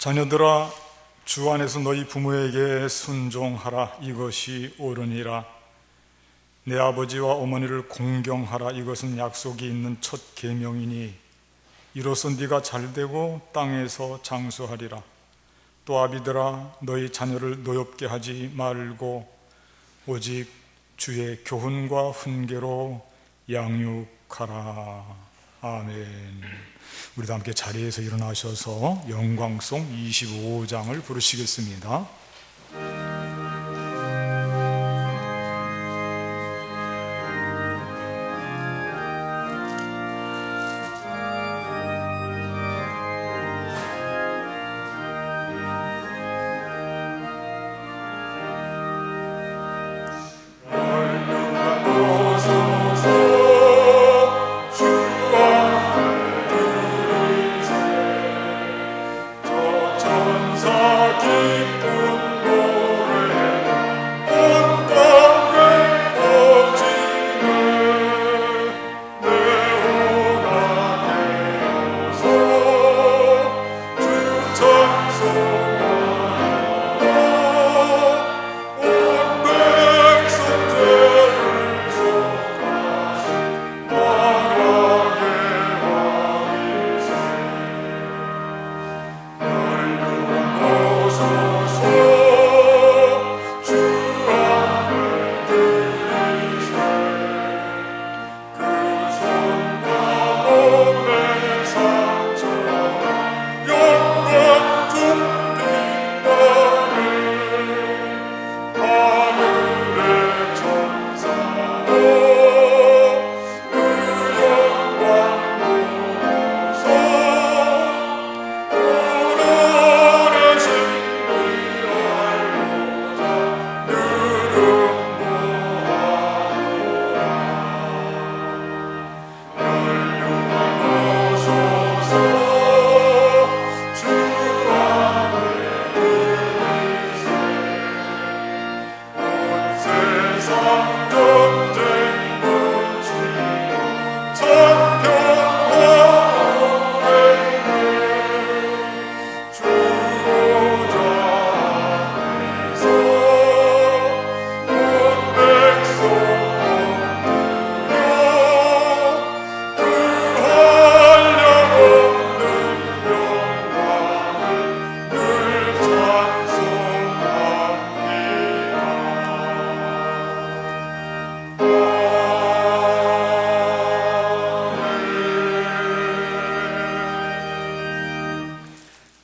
자녀들아, 주 안에서 너희 부모에게 순종하라. 이것이 옳으니라. 내 아버지와 어머니를 공경하라. 이것은 약속이 있는 첫 계명이니 이로써 네가 잘되고 땅에서 장수하리라. 또 아비들아, 너희 자녀를 노엽게 하지 말고 오직 주의 교훈과 훈계로 양육하라. 아멘. 우리도 함께 자리에서 일어나셔서 영광송 25장을 부르시겠습니다.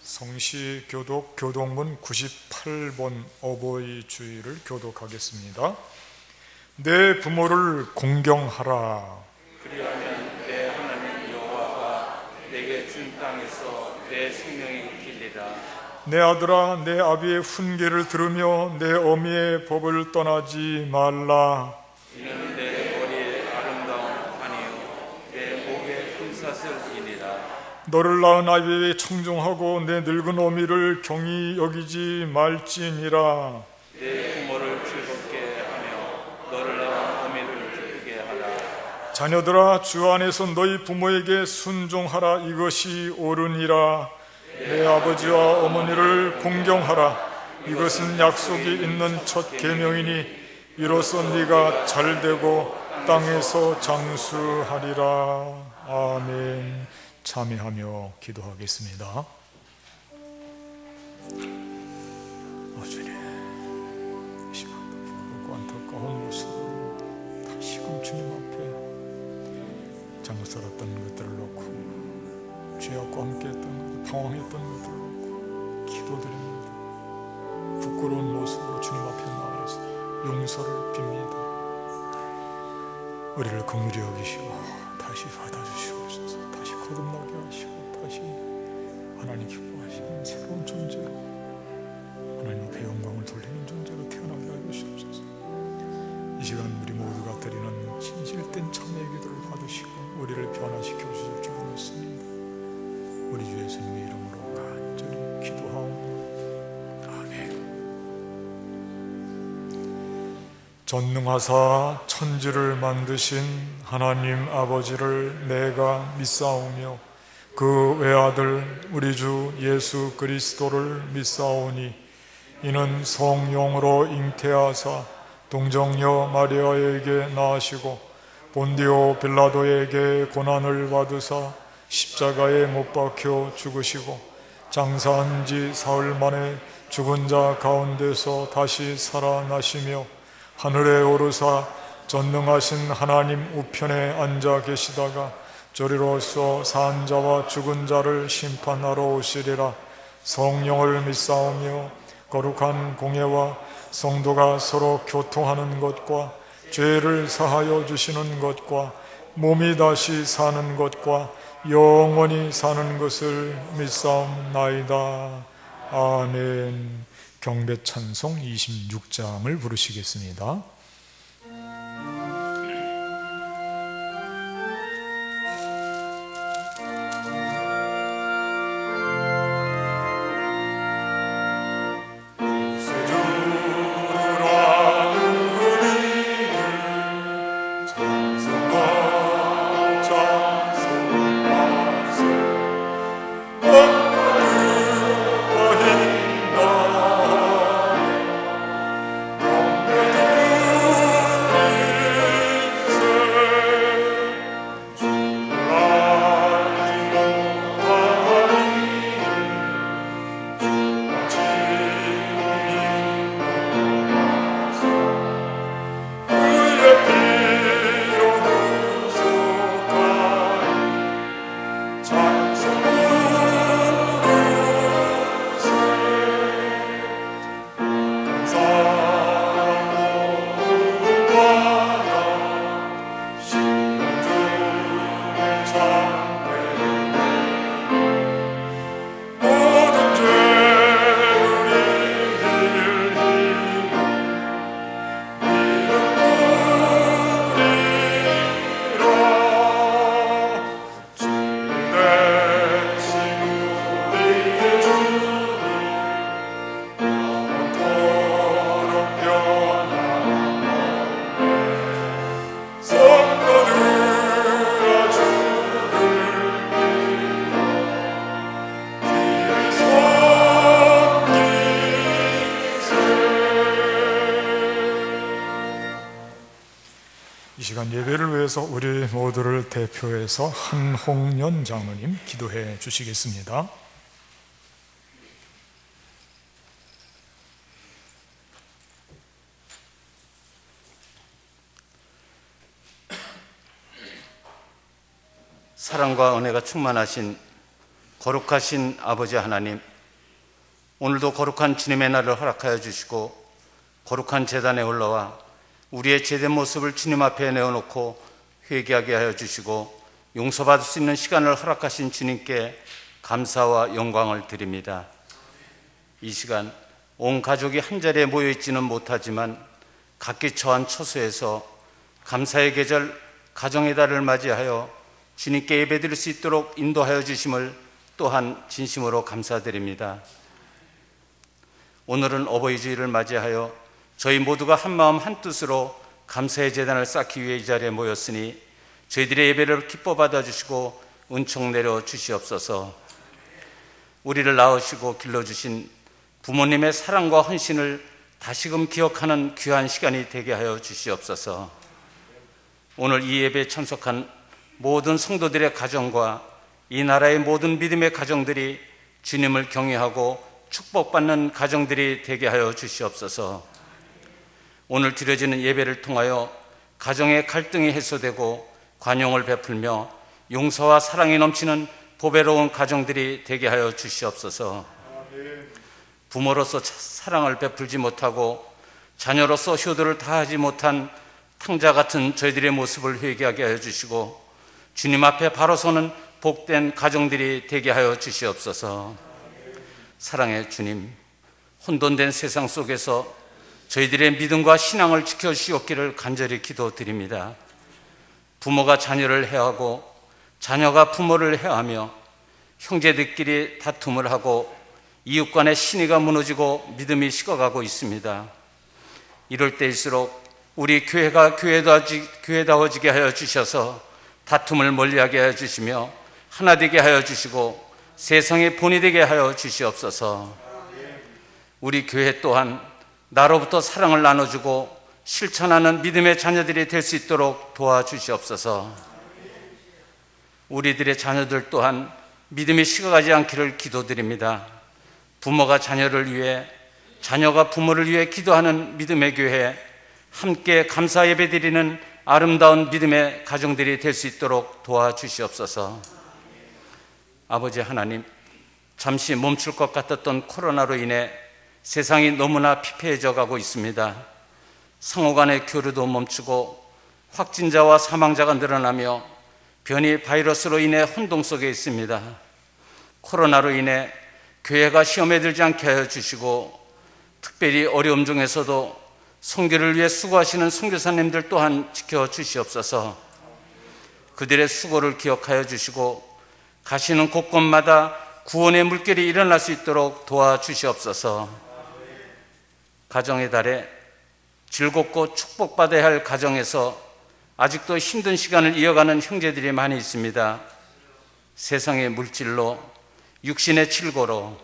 성시교독 교독문 98번 어버이 주일을 교독하겠습니다. 내 부모를 공경하라. 그리하면 내 하나님 여호와가 내게 준 땅에서 내 생명이 길리라. 내 아들아, 내 아비의 훈계를 들으며 내 어미의 법을 떠나지 말라. 이는 내 머리에 아름다운 관이요 내 목에 금사슬이니라. 너를 낳은 아비에게 청종하고 내 늙은 어미를 경히 여기지 말지니라. 내 부모를 즐겁게 하며 너를 낳은 어미를 기쁘게 하라. 자녀들아, 주 안에서 너희 부모에게 순종하라. 이것이 옳으니라. 내 아버지와 어머니를 공경하라. 이것은 약속이 있는 첫 계명이니 이로써 네가 잘되고 땅에서 장수하리라. 아멘. 참여하며 기도하겠습니다. 주님, 이 시간도 부끄럽고 안타까운 모습으로 다시금 주님 앞에 잘못 살았던 것들을 놓고 죄악과 함께했던 것, 방황했던 것들을 놓고 기도드립니다. 부끄러운 모습으로 주님 앞에 나와서 용서를 빕니다. 우리를 긍휼히 여기시고 다시 받아주시옵소서. 다시 거듭나게 하시고 다시 하나님 기뻐하시는 새로운 존재로 하나님 앞에 영광을 돌리는 존재로 태어나게 하여 주시옵소서. 이 시간 우리 모두가 드리는 진실된 참회의 기도를 받으시고 우리를 변화시켜 주실 줄 믿습니다. 우리 주 예수님의 이름으로 간절히 기도하오니 아멘. 전능하사 천지를 만드신 하나님 아버지를 내가 믿사오며 그 외아들 우리 주 예수 그리스도를 믿사오니 이는 성령으로 잉태하사 동정녀 마리아에게 낳으시고 본디오 빌라도에게 고난을 받으사 십자가에 못 박혀 죽으시고 장사한 지 사흘 만에 죽은 자 가운데서 다시 살아나시며 하늘에 오르사 전능하신 하나님 우편에 앉아 계시다가 저리로서 산 자와 죽은 자를 심판하러 오시리라. 성령을 믿사오며 거룩한 공예와 성도가 서로 교통하는 것과 죄를 사하여 주시는 것과 몸이 다시 사는 것과 영원히 사는 것을 믿사옵나이다. 아멘. 경배 찬송 26장을 부르시겠습니다. 이 시간 예배를 위해서 우리 모두를 대표해서 한홍연 장로님 기도해 주시겠습니다. 사랑과 은혜가 충만하신 거룩하신 아버지 하나님, 오늘도 거룩한 주님의 날을 허락하여 주시고 거룩한 제단에 올라와 우리의 제된 모습을 주님 앞에 내어놓고 회개하게 하여 주시고 용서받을 수 있는 시간을 허락하신 주님께 감사와 영광을 드립니다. 이 시간 온 가족이 한자리에 모여있지는 못하지만 각기 처한 처소에서 감사의 계절 가정의 달을 맞이하여 주님께 예배드릴 수 있도록 인도하여 주심을 또한 진심으로 감사드립니다. 오늘은 어버이 주일을 맞이하여 저희 모두가 한마음 한뜻으로 감사의 제단을 쌓기 위해 이 자리에 모였으니 저희들의 예배를 기뻐 받아주시고 은총 내려 주시옵소서. 우리를 낳으시고 길러주신 부모님의 사랑과 헌신을 다시금 기억하는 귀한 시간이 되게 하여 주시옵소서. 오늘 이 예배에 참석한 모든 성도들의 가정과 이 나라의 모든 믿음의 가정들이 주님을 경외하고 축복받는 가정들이 되게 하여 주시옵소서. 오늘 드려지는 예배를 통하여 가정의 갈등이 해소되고 관용을 베풀며 용서와 사랑이 넘치는 보배로운 가정들이 되게 하여 주시옵소서. 부모로서 사랑을 베풀지 못하고 자녀로서 효도를 다하지 못한 탕자 같은 저희들의 모습을 회개하게 하여 주시고 주님 앞에 바로 서는 복된 가정들이 되게 하여 주시옵소서. 사랑의 주님, 혼돈된 세상 속에서 저희들의 믿음과 신앙을 지켜주시옵기를 간절히 기도드립니다. 부모가 자녀를 해하고 자녀가 부모를 해하며 형제들끼리 다툼을 하고 이웃 간의 신의가 무너지고 믿음이 식어가고 있습니다. 이럴 때일수록 우리 교회가 교회다워지게 하여 주셔서 다툼을 멀리하게 하여 주시며 하나 되게 하여 주시고 세상의 본이 되게 하여 주시옵소서. 우리 교회 또한 나로부터 사랑을 나눠주고 실천하는 믿음의 자녀들이 될 수 있도록 도와주시옵소서. 우리들의 자녀들 또한 믿음이 식어가지 않기를 기도드립니다. 부모가 자녀를 위해, 자녀가 부모를 위해 기도하는 믿음의 교회, 함께 감사 예배드리는 아름다운 믿음의 가정들이 될 수 있도록 도와주시옵소서. 아버지 하나님, 잠시 멈출 것 같았던 코로나로 인해 세상이 너무나 피폐해져 가고 있습니다. 상호 간의 교류도 멈추고 확진자와 사망자가 늘어나며 변이 바이러스로 인해 혼동 속에 있습니다. 코로나로 인해 교회가 시험에 들지 않게 하여 주시고, 특별히 어려움 중에서도 선교를 위해 수고하시는 선교사님들 또한 지켜주시옵소서. 그들의 수고를 기억하여 주시고 가시는 곳곳마다 구원의 물결이 일어날 수 있도록 도와주시옵소서. 가정의 달에 즐겁고 축복받아야 할 가정에서 아직도 힘든 시간을 이어가는 형제들이 많이 있습니다. 세상의 물질로, 육신의 칠고로,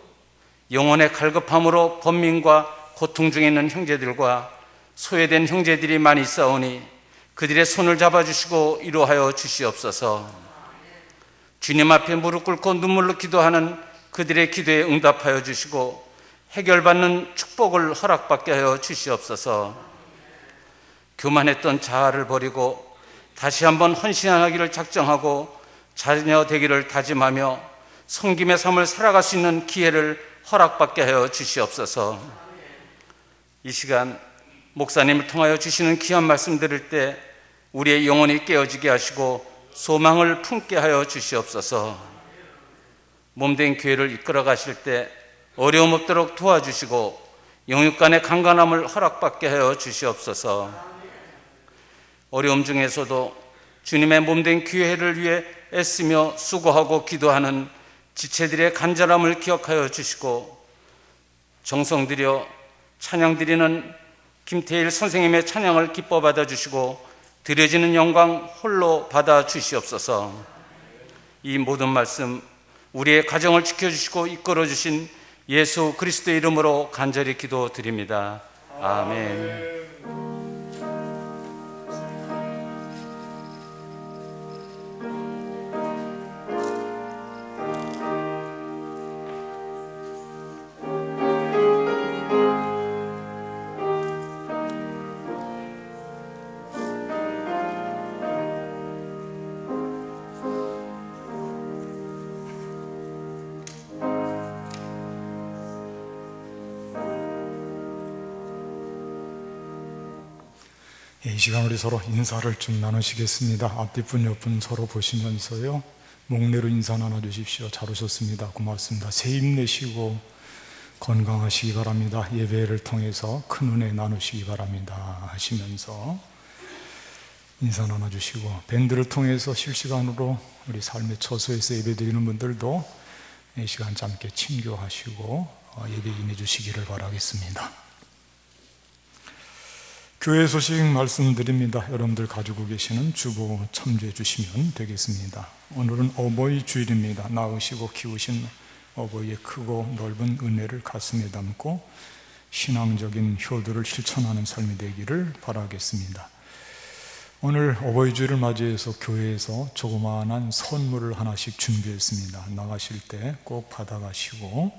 영혼의 갈급함으로 번민과 고통 중에 있는 형제들과 소외된 형제들이 많이 있사오니 그들의 손을 잡아주시고 위로하여 주시옵소서. 주님 앞에 무릎 꿇고 눈물로 기도하는 그들의 기도에 응답하여 주시고 해결받는 축복을 허락받게 하여 주시옵소서. 교만했던 자아를 버리고 다시 한번 헌신하기를 작정하고 자녀 되기를 다짐하며 섬김의 삶을 살아갈 수 있는 기회를 허락받게 하여 주시옵소서. 이 시간 목사님을 통하여 주시는 귀한 말씀 들을 때 우리의 영혼이 깨어지게 하시고 소망을 품게 하여 주시옵소서. 몸된 교회를 이끌어 가실 때 어려움 없도록 도와주시고 영육 간의 강건함을 허락받게 하여 주시옵소서. 어려움 중에서도 주님의 몸된 교회를 위해 애쓰며 수고하고 기도하는 지체들의 간절함을 기억하여 주시고, 정성 들여 찬양 드리는 김태일 선생님의 찬양을 기뻐 받아주시고 드려지는 영광 홀로 받아 주시옵소서. 이 모든 말씀 우리의 가정을 지켜주시고 이끌어 주신 예수 그리스도의 이름으로 간절히 기도드립니다. 아멘. 이 시간 우리 서로 인사를 좀 나누시겠습니다. 앞뒤분 옆분 서로 보시면서요, 목례로 인사 나눠주십시오. 잘 오셨습니다. 고맙습니다. 새 힘내시고 건강하시기 바랍니다. 예배를 통해서 큰 은혜 나누시기 바랍니다 하시면서 인사 나눠주시고, 밴드를 통해서 실시간으로 우리 삶의 처소에서 예배드리는 분들도 이 시간 짧게 친교하시고 예배 임해 주시기를 바라겠습니다. 교회 소식 말씀드립니다. 여러분들 가지고 계시는 주보 참조해 주시면 되겠습니다. 오늘은 어버이 주일입니다. 낳으시고 키우신 어버이의 크고 넓은 은혜를 가슴에 담고 신앙적인 효도를 실천하는 삶이 되기를 바라겠습니다. 오늘 어버이 주일을 맞이해서 교회에서 조그마한 선물을 하나씩 준비했습니다. 나가실 때 꼭 받아가시고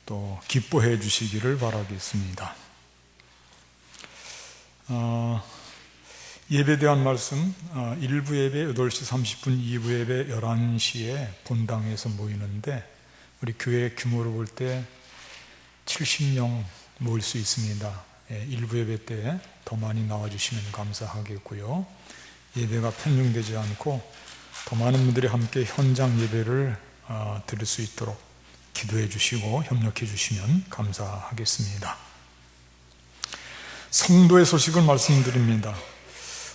또 기뻐해 주시기를 바라겠습니다. 예배에 대한 말씀, 1부 예배 8시 30분, 2부 예배 11시에 본당에서 모이는데 우리 교회 규모로 볼 때 70명 모일 수 있습니다. 1부 예배 때 더 많이 나와주시면 감사하겠고요. 예배가 편중되지 않고 더 많은 분들이 함께 현장 예배를 드릴 수 있도록 기도해 주시고 협력해 주시면 감사하겠습니다. 성도의 소식을 말씀드립니다.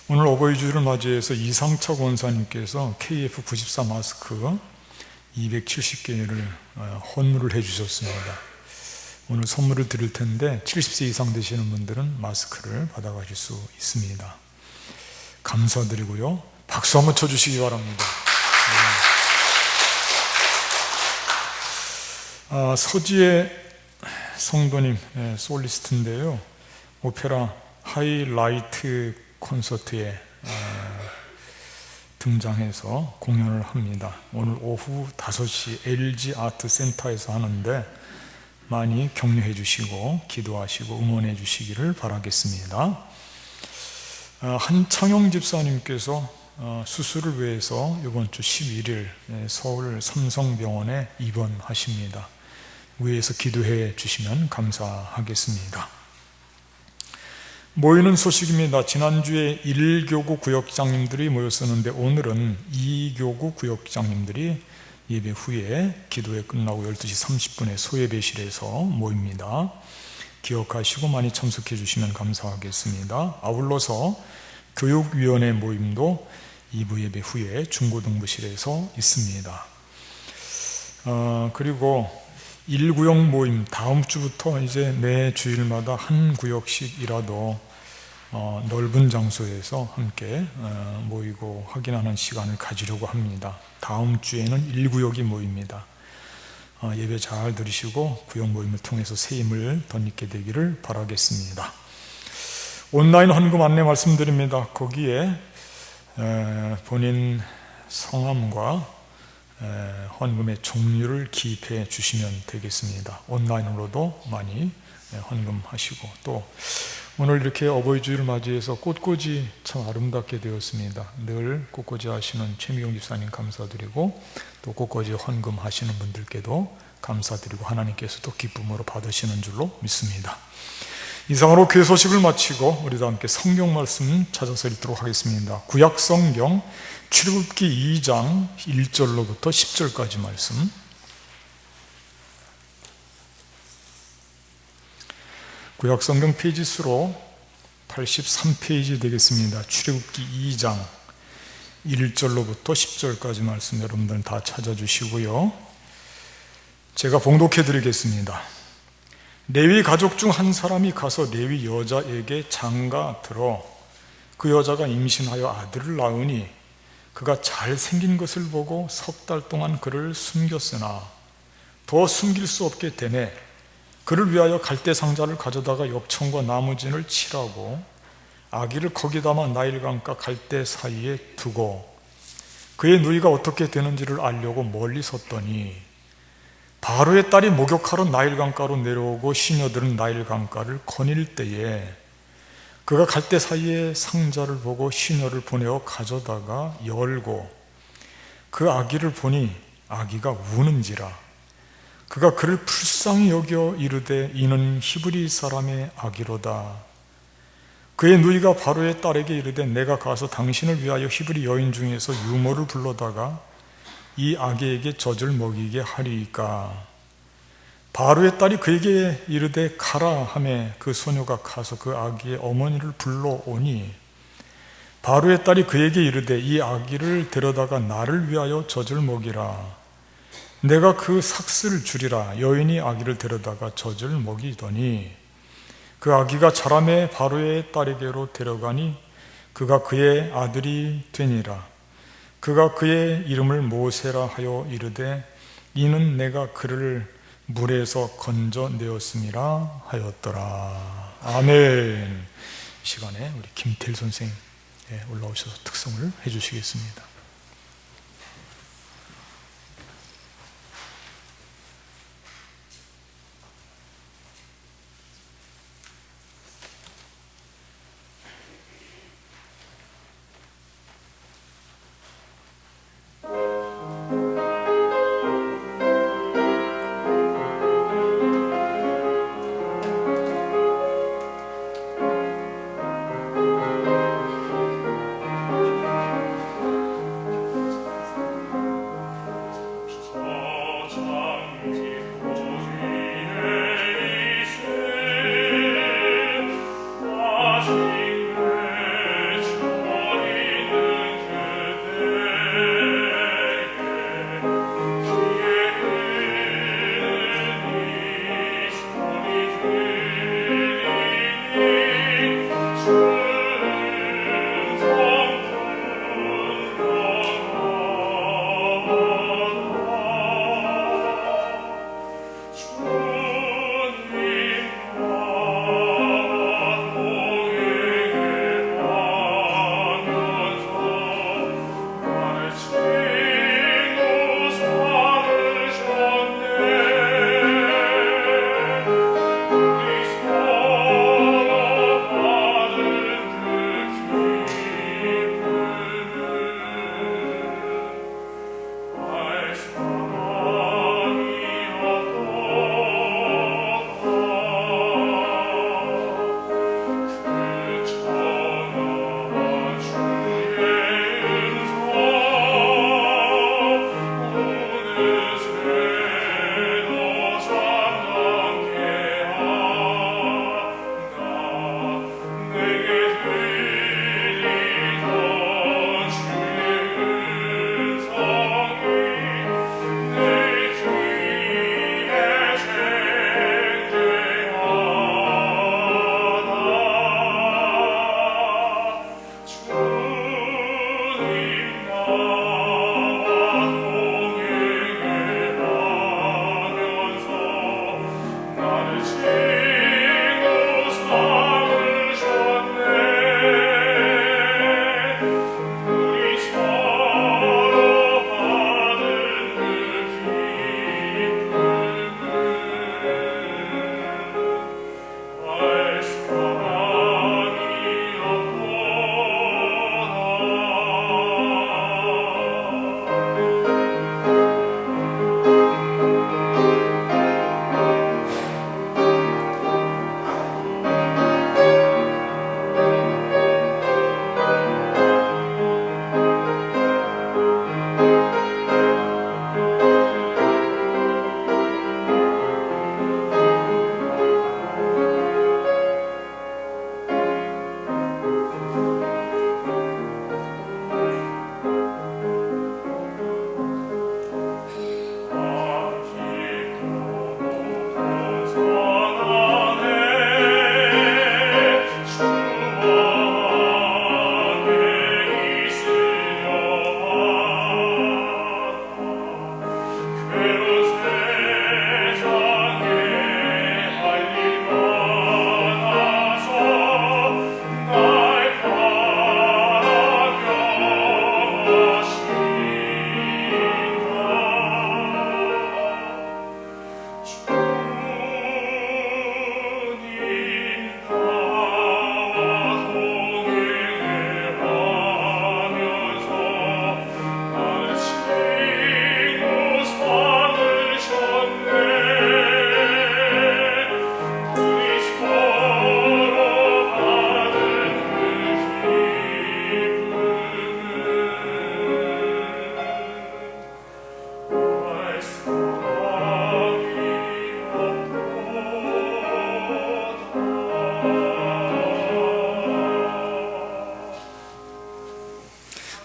오늘 어버이 주일을 맞이해서 이상철 원사님께서 KF94 마스크 270개를 헌물을 해주셨습니다. 오늘 선물을 드릴 텐데 70세 이상 되시는 분들은 마스크를 받아가실 수 있습니다. 감사드리고요. 박수 한번 쳐주시기 바랍니다. 서지의 성도님 솔리스트인데요. 오페라 하이라이트 콘서트에 등장해서 공연을 합니다. 오늘 오후 5시 LG 아트 센터에서 하는데 많이 격려해 주시고 기도하시고 응원해 주시기를 바라겠습니다. 한창영 집사님께서 수술을 위해서 이번 주 11일 서울 삼성병원에 입원하십니다. 위에서 기도해 주시면 감사하겠습니다. 모이는 소식입니다. 지난주에 1교구 구역장님들이 모였었는데 오늘은 2교구 구역장님들이 예배 후에 기도회 끝나고 12시 30분에 소예배실에서 모입니다. 기억하시고 많이 참석해 주시면 감사하겠습니다. 아울러서 교육위원회 모임도 2부 예배 후에 중고등부실에서 있습니다. 그리고 1구역 모임 다음 주부터 이제 매 주일마다 한 구역씩이라도 넓은 장소에서 함께 모이고 확인하는 시간을 가지려고 합니다. 다음 주에는 1구역이 모입니다. 예배 잘 들으시고 구역 모임을 통해서 새 힘을 덧입게 되기를 바라겠습니다. 온라인 헌금 안내 말씀드립니다. 거기에 본인 성함과 헌금의 종류를 기입해 주시면 되겠습니다. 온라인으로도 많이 헌금하시고, 또 오늘 이렇게 어버이 주일을 맞이해서 꽃꽂이 참 아름답게 되었습니다. 늘 꽃꽂이 하시는 최미경 집사님 감사드리고, 또 꽃꽂이 헌금하시는 분들께도 감사드리고 하나님께서도 기쁨으로 받으시는 줄로 믿습니다. 이상으로 교회 소식을 마치고 우리 다 함께 성경 말씀 찾아서 읽도록 하겠습니다. 구약 성경 출애굽기 2장 1절로부터 10절까지 말씀. 구약 성경 페이지 수로 83페이지 되겠습니다. 출애굽기 2장 1절로부터 10절까지 말씀 여러분들 다 찾아주시고요. 제가 봉독해 드리겠습니다. 레위 가족 중 한 사람이 가서 레위 여자에게 장가 들어 그 여자가 임신하여 아들을 낳으니 그가 잘생긴 것을 보고 3달 동안 그를 숨겼으나 더 숨길 수 없게 되매 그를 위하여 갈대 상자를 가져다가 엽청과 나무진을 칠하고 아기를 거기다만 나일강과 갈대 사이에 두고 그의 누이가 어떻게 되는지를 알려고 멀리 섰더니 바로의 딸이 목욕하러 나일강가로 내려오고 시녀들은 나일강가를 거닐 때에 그가 갈대 사이에 상자를 보고 시녀를 보내어 가져다가 열고 그 아기를 보니 아기가 우는지라 그가 그를 불쌍히 여겨 이르되 이는 히브리 사람의 아기로다. 그의 누이가 바로의 딸에게 이르되 내가 가서 당신을 위하여 히브리 여인 중에서 유모를 불러다가 이 아기에게 젖을 먹이게 하리이까. 바로의 딸이 그에게 이르되 가라 하매 그 소녀가 가서 그 아기의 어머니를 불러오니 바로의 딸이 그에게 이르되 이 아기를 데려다가 나를 위하여 젖을 먹이라. 내가 그 삭스를 주리라. 여인이 아기를 데려다가 젖을 먹이더니 그 아기가 자라매 바로의 딸에게로 데려가니 그가 그의 아들이 되니라. 그가 그의 이름을 모세라 하여 이르되 이는 내가 그를 물에서 건져내었음이라 하였더라. 아멘. 이 시간에 우리 김태일 선생님 올라오셔서 특성을 해주시겠습니다.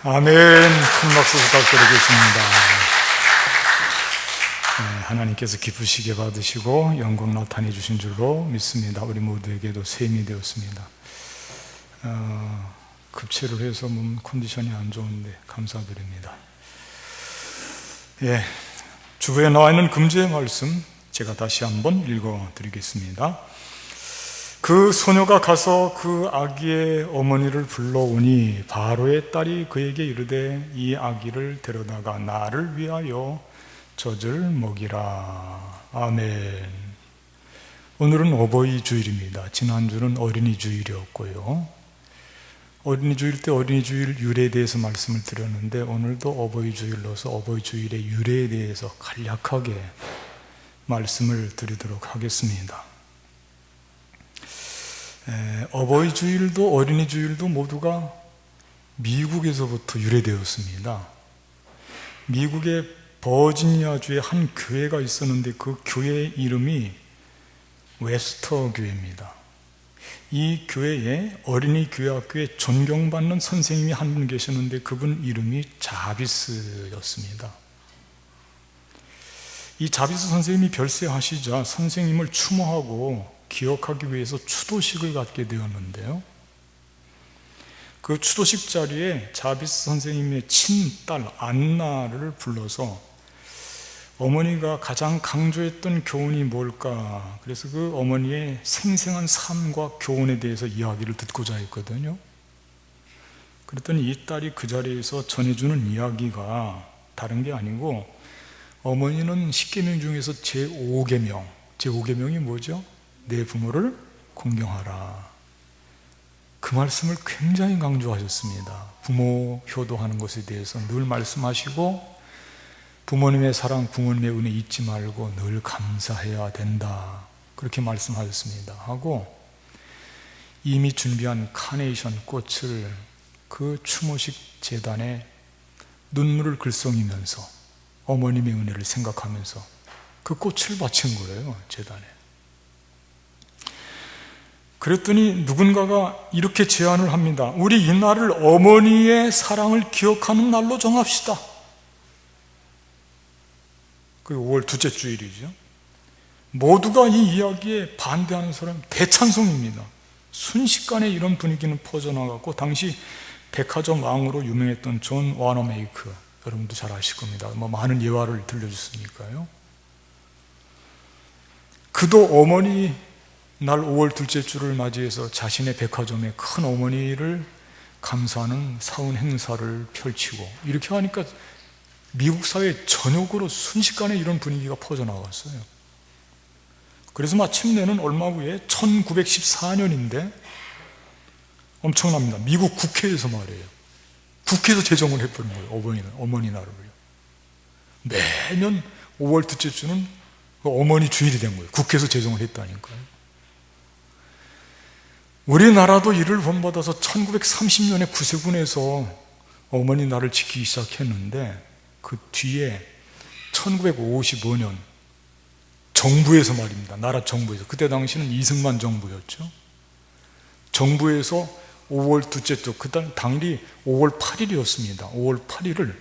아멘. 큰 박수 부탁드리겠습니다. 하나님께서 기쁘시게 받으시고 영광 나타내 주신 줄로 믿습니다. 우리 모두에게도 셈이 되었습니다. 급체를 해서 몸 컨디션이 안 좋은데 감사드립니다. 주부에 나와 있는 금주의 말씀 제가 다시 한번 읽어드리겠습니다. 그 소녀가 가서 그 아기의 어머니를 불러오니 바로의 딸이 그에게 이르되 이 아기를 데려다가 나를 위하여 젖을 먹이라. 아멘. 오늘은 어버이 주일입니다. 지난주는 어린이 주일이었고요. 어린이 주일 때 어린이 주일 유래에 대해서 말씀을 드렸는데 오늘도 어버이 주일로서 어버이 주일의 유래에 대해서 간략하게 말씀을 드리도록 하겠습니다. 어버이 주일도 어린이 주일도 모두가 미국에서부터 유래되었습니다. 미국의 버지니아주에 한 교회가 있었는데 그 교회의 이름이 웨스터 교회입니다. 이 교회에 어린이 교회학교에 존경받는 선생님이 한 분 계셨는데 그분 이름이 자비스였습니다. 이 자비스 선생님이 별세하시자 선생님을 추모하고 기억하기 위해서 추도식을 갖게 되었는데요. 그 추도식 자리에 자비스 선생님의 친딸 안나를 불러서 어머니가 가장 강조했던 교훈이 뭘까? 그래서 그 어머니의 생생한 삶과 교훈에 대해서 이야기를 듣고자 했거든요. 그랬더니 이 딸이 그 자리에서 전해주는 이야기가 다른 게 아니고 어머니는 10계명 중에서 제5계명이 뭐죠? 내 부모를 공경하라. 그 말씀을 굉장히 강조하셨습니다. 부모 효도하는 것에 대해서 늘 말씀하시고 부모님의 사랑, 부모님의 은혜 잊지 말고 늘 감사해야 된다. 그렇게 말씀하셨습니다. 하고 이미 준비한 카네이션 꽃을 그 추모식 제단에 눈물을 글썽이면서 어머님의 은혜를 생각하면서 그 꽃을 바친 거예요, 제단에. 그랬더니 누군가가 이렇게 제안을 합니다. 우리 이 날을 어머니의 사랑을 기억하는 날로 정합시다. 그게 5월 둘째 주일이죠. 모두가 이 이야기에 반대하는 사람 대찬송입니다. 순식간에 이런 분위기는 퍼져나갔고 당시 백화점 왕으로 유명했던 존 와너메이크, 여러분도 잘 아실 겁니다. 많은 예화를 들려줬으니까요. 그도 어머니 날 5월 둘째 주를 맞이해서 자신의 백화점에 큰 어머니를 감사하는 사은 행사를 펼치고 이렇게 하니까 미국 사회 전역으로 순식간에 이런 분위기가 퍼져나갔어요. 그래서 마침내는 얼마 후에 1914년인데 엄청납니다. 미국 국회에서 말이에요. 국회에서 제정을 해버린 거예요. 어머니 날을요. 매년 5월 둘째 주는 어머니 주일이 된 거예요. 국회에서 제정을 했다니까요. 우리나라도 이를 본받아서 1930년에 구세군에서 어머니 날을 지키기 시작했는데 그 뒤에 1955년 정부에서 말입니다. 나라 정부에서. 그때 당시는 이승만 정부였죠. 정부에서 5월 둘째 주, 그 당일이 5월 8일이었습니다. 5월 8일을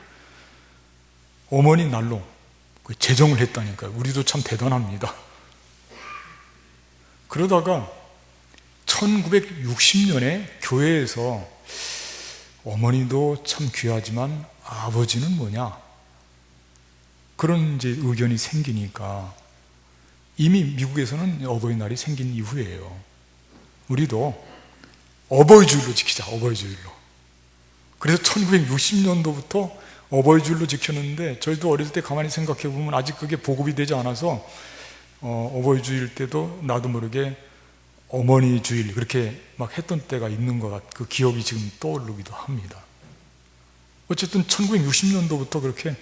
어머니 날로 제정을 했다니까요. 우리도 참 대단합니다. 그러다가 1960년에 교회에서 어머니도 참 귀하지만 아버지는 뭐냐? 그런 이제 의견이 생기니까 이미 미국에서는 어버이날이 생긴 이후에요. 우리도 어버이주일로 지키자, 어버이주일로. 그래서 1960년도부터 어버이주일로 지켰는데 저희도 어렸을 때 가만히 생각해 보면 아직 그게 보급이 되지 않아서 어버이주일 때도 나도 모르게 어머니 주일 그렇게 막 했던 때가 있는 것 같, 그 기억이 지금 떠오르기도 합니다. 어쨌든 1960년도부터 그렇게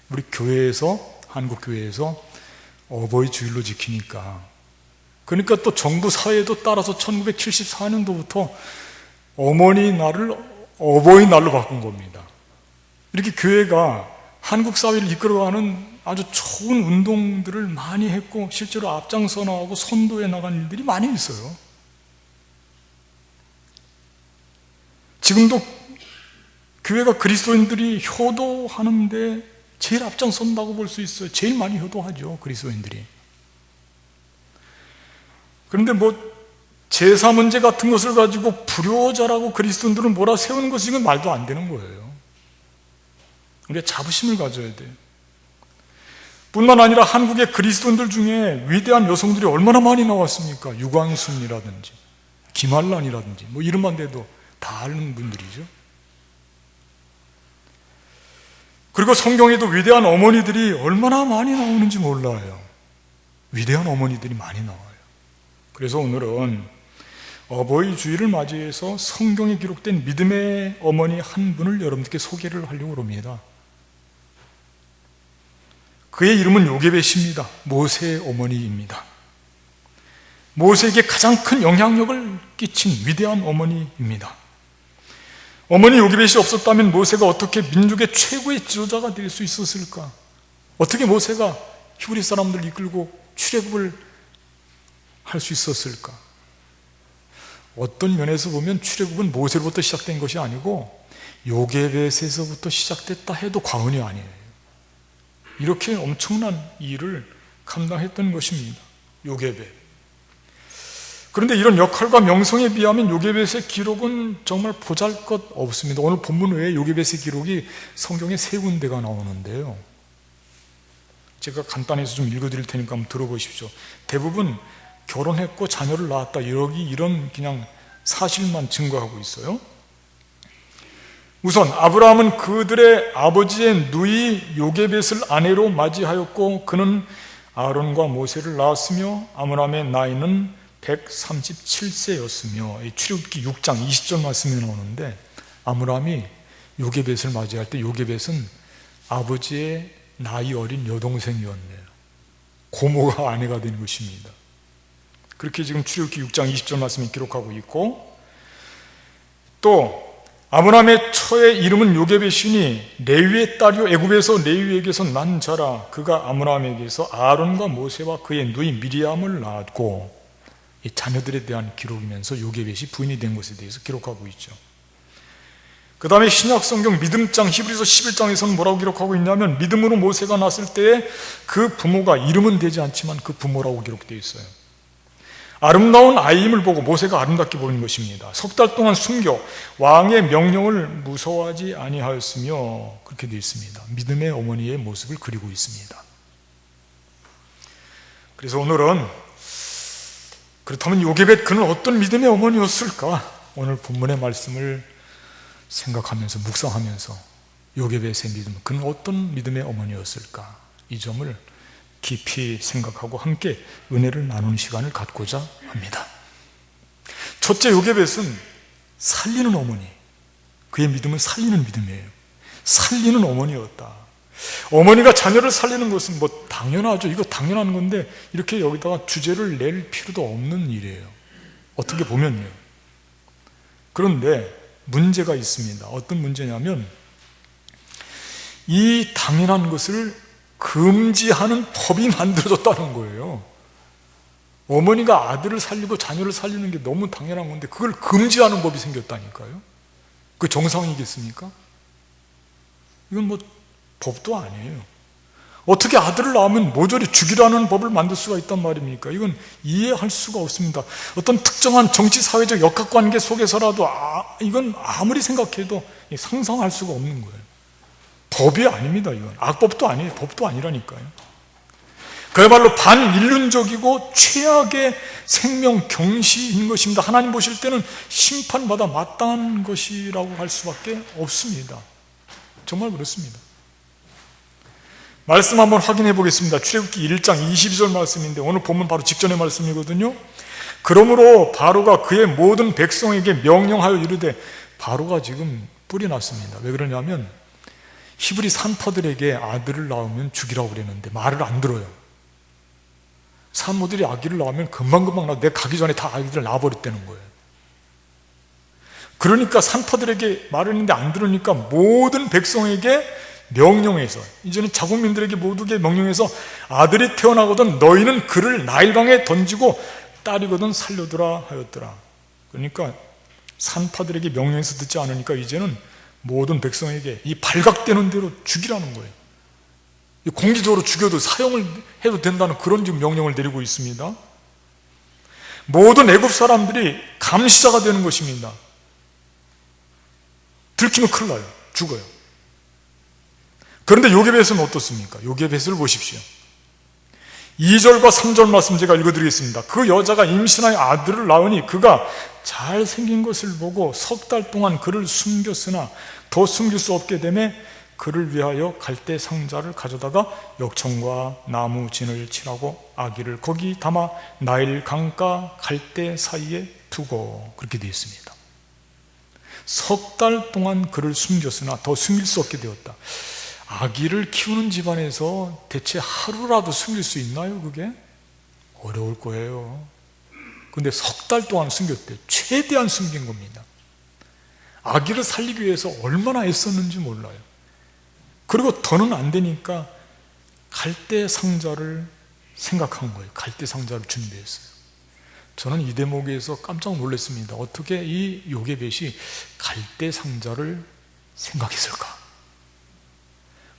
우리 교회에서, 한국 교회에서 어버이 주일로 지키니까, 그러니까 또 정부 사회도 따라서 1974년도부터 어머니 날을 어버이날로 바꾼 겁니다. 이렇게 교회가 한국 사회를 이끌어가는 아주 좋은 운동들을 많이 했고 실제로 앞장서 나가고 선도해 나간 일들이 많이 있어요. 교회가 그리스도인들이 효도하는데 제일 앞장선다고 볼 수 있어요. 제일 많이 효도하죠, 그리스도인들이. 그런데 제사 문제 같은 것을 가지고 불효자라고 그리스도인들을 몰아세우는 것이 이건 말도 안 되는 거예요. 우리가 자부심을 가져야 돼요. 뿐만 아니라 한국의 그리스도인들 중에 위대한 여성들이 얼마나 많이 나왔습니까? 유광순이라든지 김한란이라든지 이름만 대도 다 아는 분들이죠. 그리고 성경에도 위대한 어머니들이 얼마나 많이 나오는지 몰라요. 위대한 어머니들이 많이 나와요. 그래서 오늘은 어버이 주일을 맞이해서 성경에 기록된 믿음의 어머니 한 분을 여러분들께 소개를 하려고 합니다. 그의 이름은 요게벳입니다. 모세의 어머니입니다. 모세에게 가장 큰 영향력을 끼친 위대한 어머니입니다. 어머니 요게벳이 없었다면 모세가 어떻게 민족의 최고의 지도자가 될 수 있었을까? 어떻게 모세가 히브리 사람들을 이끌고 출애굽을 할 수 있었을까? 어떤 면에서 보면 출애굽은 모세로부터 시작된 것이 아니고 요게벳에서부터 시작됐다 해도 과언이 아니에요. 이렇게 엄청난 일을 감당했던 것입니다. 요게벳. 그런데 이런 역할과 명성에 비하면 요게벳의 기록은 정말 보잘것 없습니다. 오늘 본문 외에 요게벳의 기록이 성경에 3군데가 나오는데요. 제가 간단해서 좀 읽어드릴 테니까 한번 들어보십시오. 대부분 결혼했고 자녀를 낳았다 이런 그냥 사실만 증거하고 있어요. 우선 아브라함은 그들의 아버지의 누이 요게벳을 아내로 맞이하였고 그는 아론과 모세를 낳았으며 아므람의 나이는 137세였으며 출애굽기 6장 20절 말씀이 나오는데 아므람이 요게벳을 맞이할 때 요게벳은 아버지의 나이 어린 여동생이었네요. 고모가 아내가 된 것입니다. 그렇게 지금 출애굽기 6장 20절 말씀이 기록하고 있고 또 아므람의 처의 이름은 요게벳이니 레위의 딸이요 애굽에서 레위에게서 난 자라. 그가 아므람에게서 아론과 모세와 그의 누이 미리암을 낳았고 이 자녀들에 대한 기록이면서 요게벳이 부인이 된 것에 대해서 기록하고 있죠. 그 다음에 신약성경 믿음장 히브리서 11장에서는 뭐라고 기록하고 있냐면 믿음으로 모세가 났을 때에 그 부모가 이름은 되지 않지만 그 부모라고 기록되어 있어요. 아름다운 아이임을 보고 모세가 아름답게 보이는 것입니다. 3달 동안 숨겨 왕의 명령을 무서워하지 아니하였으며 그렇게 되어 있습니다. 믿음의 어머니의 모습을 그리고 있습니다. 그래서 오늘은 그렇다면 요게벳 그는 어떤 믿음의 어머니였을까? 오늘 본문의 말씀을 생각하면서 묵상하면서 요게벳의 믿음, 그는 어떤 믿음의 어머니였을까? 이 점을 깊이 생각하고 함께 은혜를 나누는 시간을 갖고자 합니다. 첫째, 요게벳은 살리는 어머니, 그의 믿음은 살리는 믿음이에요. 살리는 어머니였다. 어머니가 자녀를 살리는 것은 당연하죠. 이거 당연한 건데 이렇게 여기다가 주제를 낼 필요도 없는 일이에요. 어떻게 보면요. 그런데 문제가 있습니다. 어떤 문제냐면 이 당연한 것을 금지하는 법이 만들어졌다는 거예요. 어머니가 아들을 살리고 자녀를 살리는 게 너무 당연한 건데 그걸 금지하는 법이 생겼다니까요. 그 정상이겠습니까? 이건 법도 아니에요. 어떻게 아들을 낳으면 모조리 죽이라는 법을 만들 수가 있단 말입니까? 이건 이해할 수가 없습니다. 어떤 특정한 정치 사회적 역학관계 속에서라도 이건 아무리 생각해도 상상할 수가 없는 거예요. 법이 아닙니다. 이건 악법도 아니에요. 법도 아니라니까요. 그야말로 반인륜적이고 최악의 생명 경시인 것입니다. 하나님 보실 때는 심판받아 마땅한 것이라고 할 수밖에 없습니다. 정말 그렇습니다. 말씀 한번 확인해 보겠습니다. 출애굽기 1장 22절 말씀인데 오늘 본문 바로 직전의 말씀이거든요. 그러므로 바로가 그의 모든 백성에게 명령하여 이르되, 바로가 지금 뿔이 났습니다. 왜 그러냐면 히브리 산파들에게 아들을 낳으면 죽이라고 그랬는데 말을 안 들어요. 산모들이 아기를 낳으면 금방금방 내 가기 전에 다 아기들 낳아버렸다는 거예요. 그러니까 산파들에게 말을 했는데 안 들으니까 모든 백성에게 명령해서, 이제는 자국민들에게 모두에게 명령해서 아들이 태어나거든 너희는 그를 나일강에 던지고 딸이거든 살려두라 하였더라. 그러니까 산파들에게 명령해서 듣지 않으니까 이제는 모든 백성에게 이 발각되는 대로 죽이라는 거예요. 공개적으로 죽여도 사형을 해도 된다는 그런 지금 명령을 내리고 있습니다. 모든 애굽 사람들이 감시자가 되는 것입니다. 들키면 큰일 나요. 죽어요. 그런데 요게벳은 어떻습니까? 요게벳을 보십시오. 2절과 3절 말씀 제가 읽어드리겠습니다. 그 여자가 임신하여 아들을 낳으니 그가 잘생긴 것을 보고 석 달 동안 그를 숨겼으나 더 숨길 수 없게 되매 그를 위하여 갈대 상자를 가져다가 역청과 나무 진을 칠하고 아기를 거기 담아 나일 강가 갈대 사이에 두고, 그렇게 되어 있습니다. 석 달 동안 그를 숨겼으나 더 숨길 수 없게 되었다. 아기를 키우는 집안에서 대체 하루라도 숨길 수 있나요? 그게 어려울 거예요. 근데 석 달 동안 숨겼대요. 최대한 숨긴 겁니다. 아기를 살리기 위해서 얼마나 애썼는지 몰라요. 그리고 더는 안 되니까 갈대 상자를 생각한 거예요. 갈대 상자를 준비했어요. 저는 이 대목에서 깜짝 놀랐습니다. 어떻게 이 요게벳이 갈대 상자를 생각했을까?